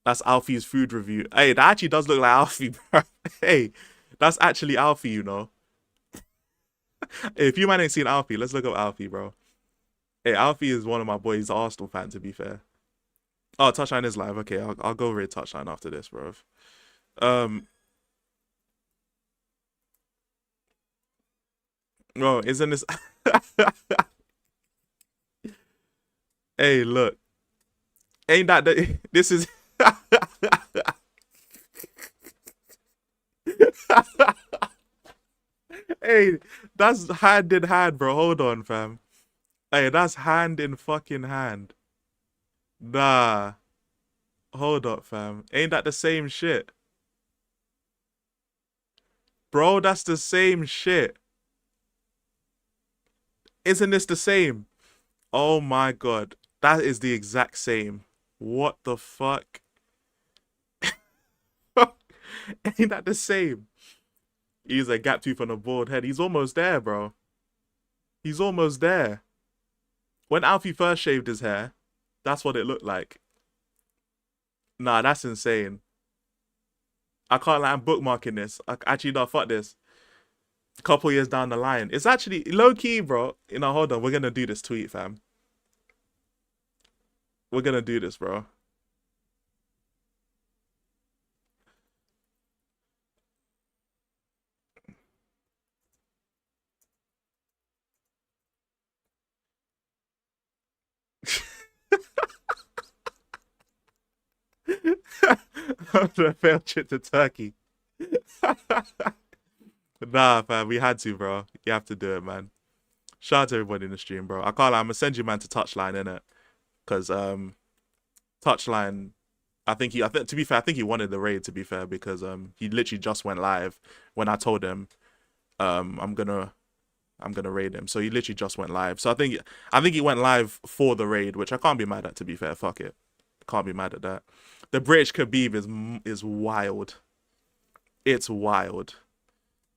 That's Alfie's food review. Hey, that actually does look like Alfie, bro. Hey, that's actually Alfie, you know. Hey, if you man ain't seen Alfie, let's look up Alfie, bro. Hey, Alfie is one of my boys, Arsenal fan, to be fair. Oh, Touchline is live. Okay, I'll go read Touchline after this, bro. Bro, isn't this? Hey, look. Ain't that this is? Hey, that's hand in hand, bro. Hold on, fam. Hey, that's hand in fucking hand. Nah. Hold up, fam. Ain't that the same shit? Bro, that's the same shit. Isn't this the same? Oh my god. That is the exact same. What the fuck? Ain't that the same? He's a gap tooth on a bald head. He's almost there, bro. He's almost there. When Alfie first shaved his hair, that's what it looked like. Nah, that's insane. I can't lie, I'm bookmarking this. Actually, no, fuck this. A couple years down the line. It's actually low-key, bro. You know, hold on. We're going to do this tweet, fam. We're going to do this, bro. The failed trip to Turkey. Nah, fam, we had to, bro. You have to do it, man. Shout out to everybody in the stream, bro. I can't lie, I'm gonna send you, man, to Touchline, innit? Because Touchline, to be fair, I think he wanted the raid, to be fair, because he literally just went live when I told him I'm gonna raid him. So he literally just went live. So I think he went live for the raid, which I can't be mad at, to be fair. Fuck it. Can't be mad at that. The British Khabib is wild. It's wild.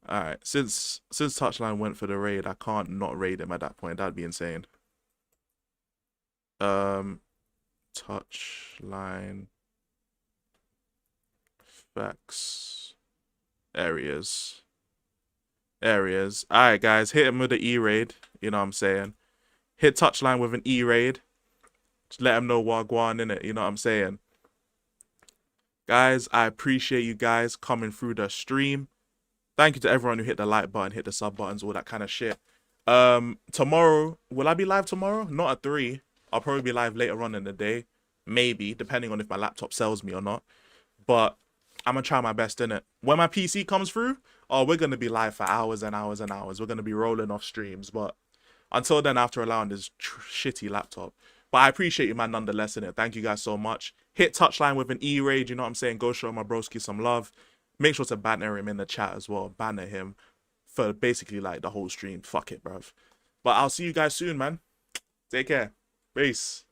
Alright, since Touchline went for the raid, I can't not raid him at that point. That'd be insane. Touchline facts areas. Alright, guys, hit him with the E-raid. You know what I'm saying? Hit Touchline with an E-raid. Just let him know Wagwan in it. You know what I'm saying? Guys, I appreciate you guys coming through the stream. Thank you to everyone who hit the like button, hit the sub buttons, all that kind of shit. Tomorrow, will I be live tomorrow? Not at 3. I'll probably be live later on in the day. Maybe, depending on if my laptop sells me or not. But I'm going to try my best in it. When my PC comes through, oh, we're going to be live for hours and hours and hours. We're going to be rolling off streams. But until then, I have to rely on this shitty laptop. But I appreciate you, man, nonetheless, in it. Thank you guys so much. Hit Touchline with an E-raid, you know what I'm saying? Go show my broski some love. Make sure to banner him in the chat as well. Banner him for basically like the whole stream. Fuck it, bruv. But I'll see you guys soon, man. Take care. Peace.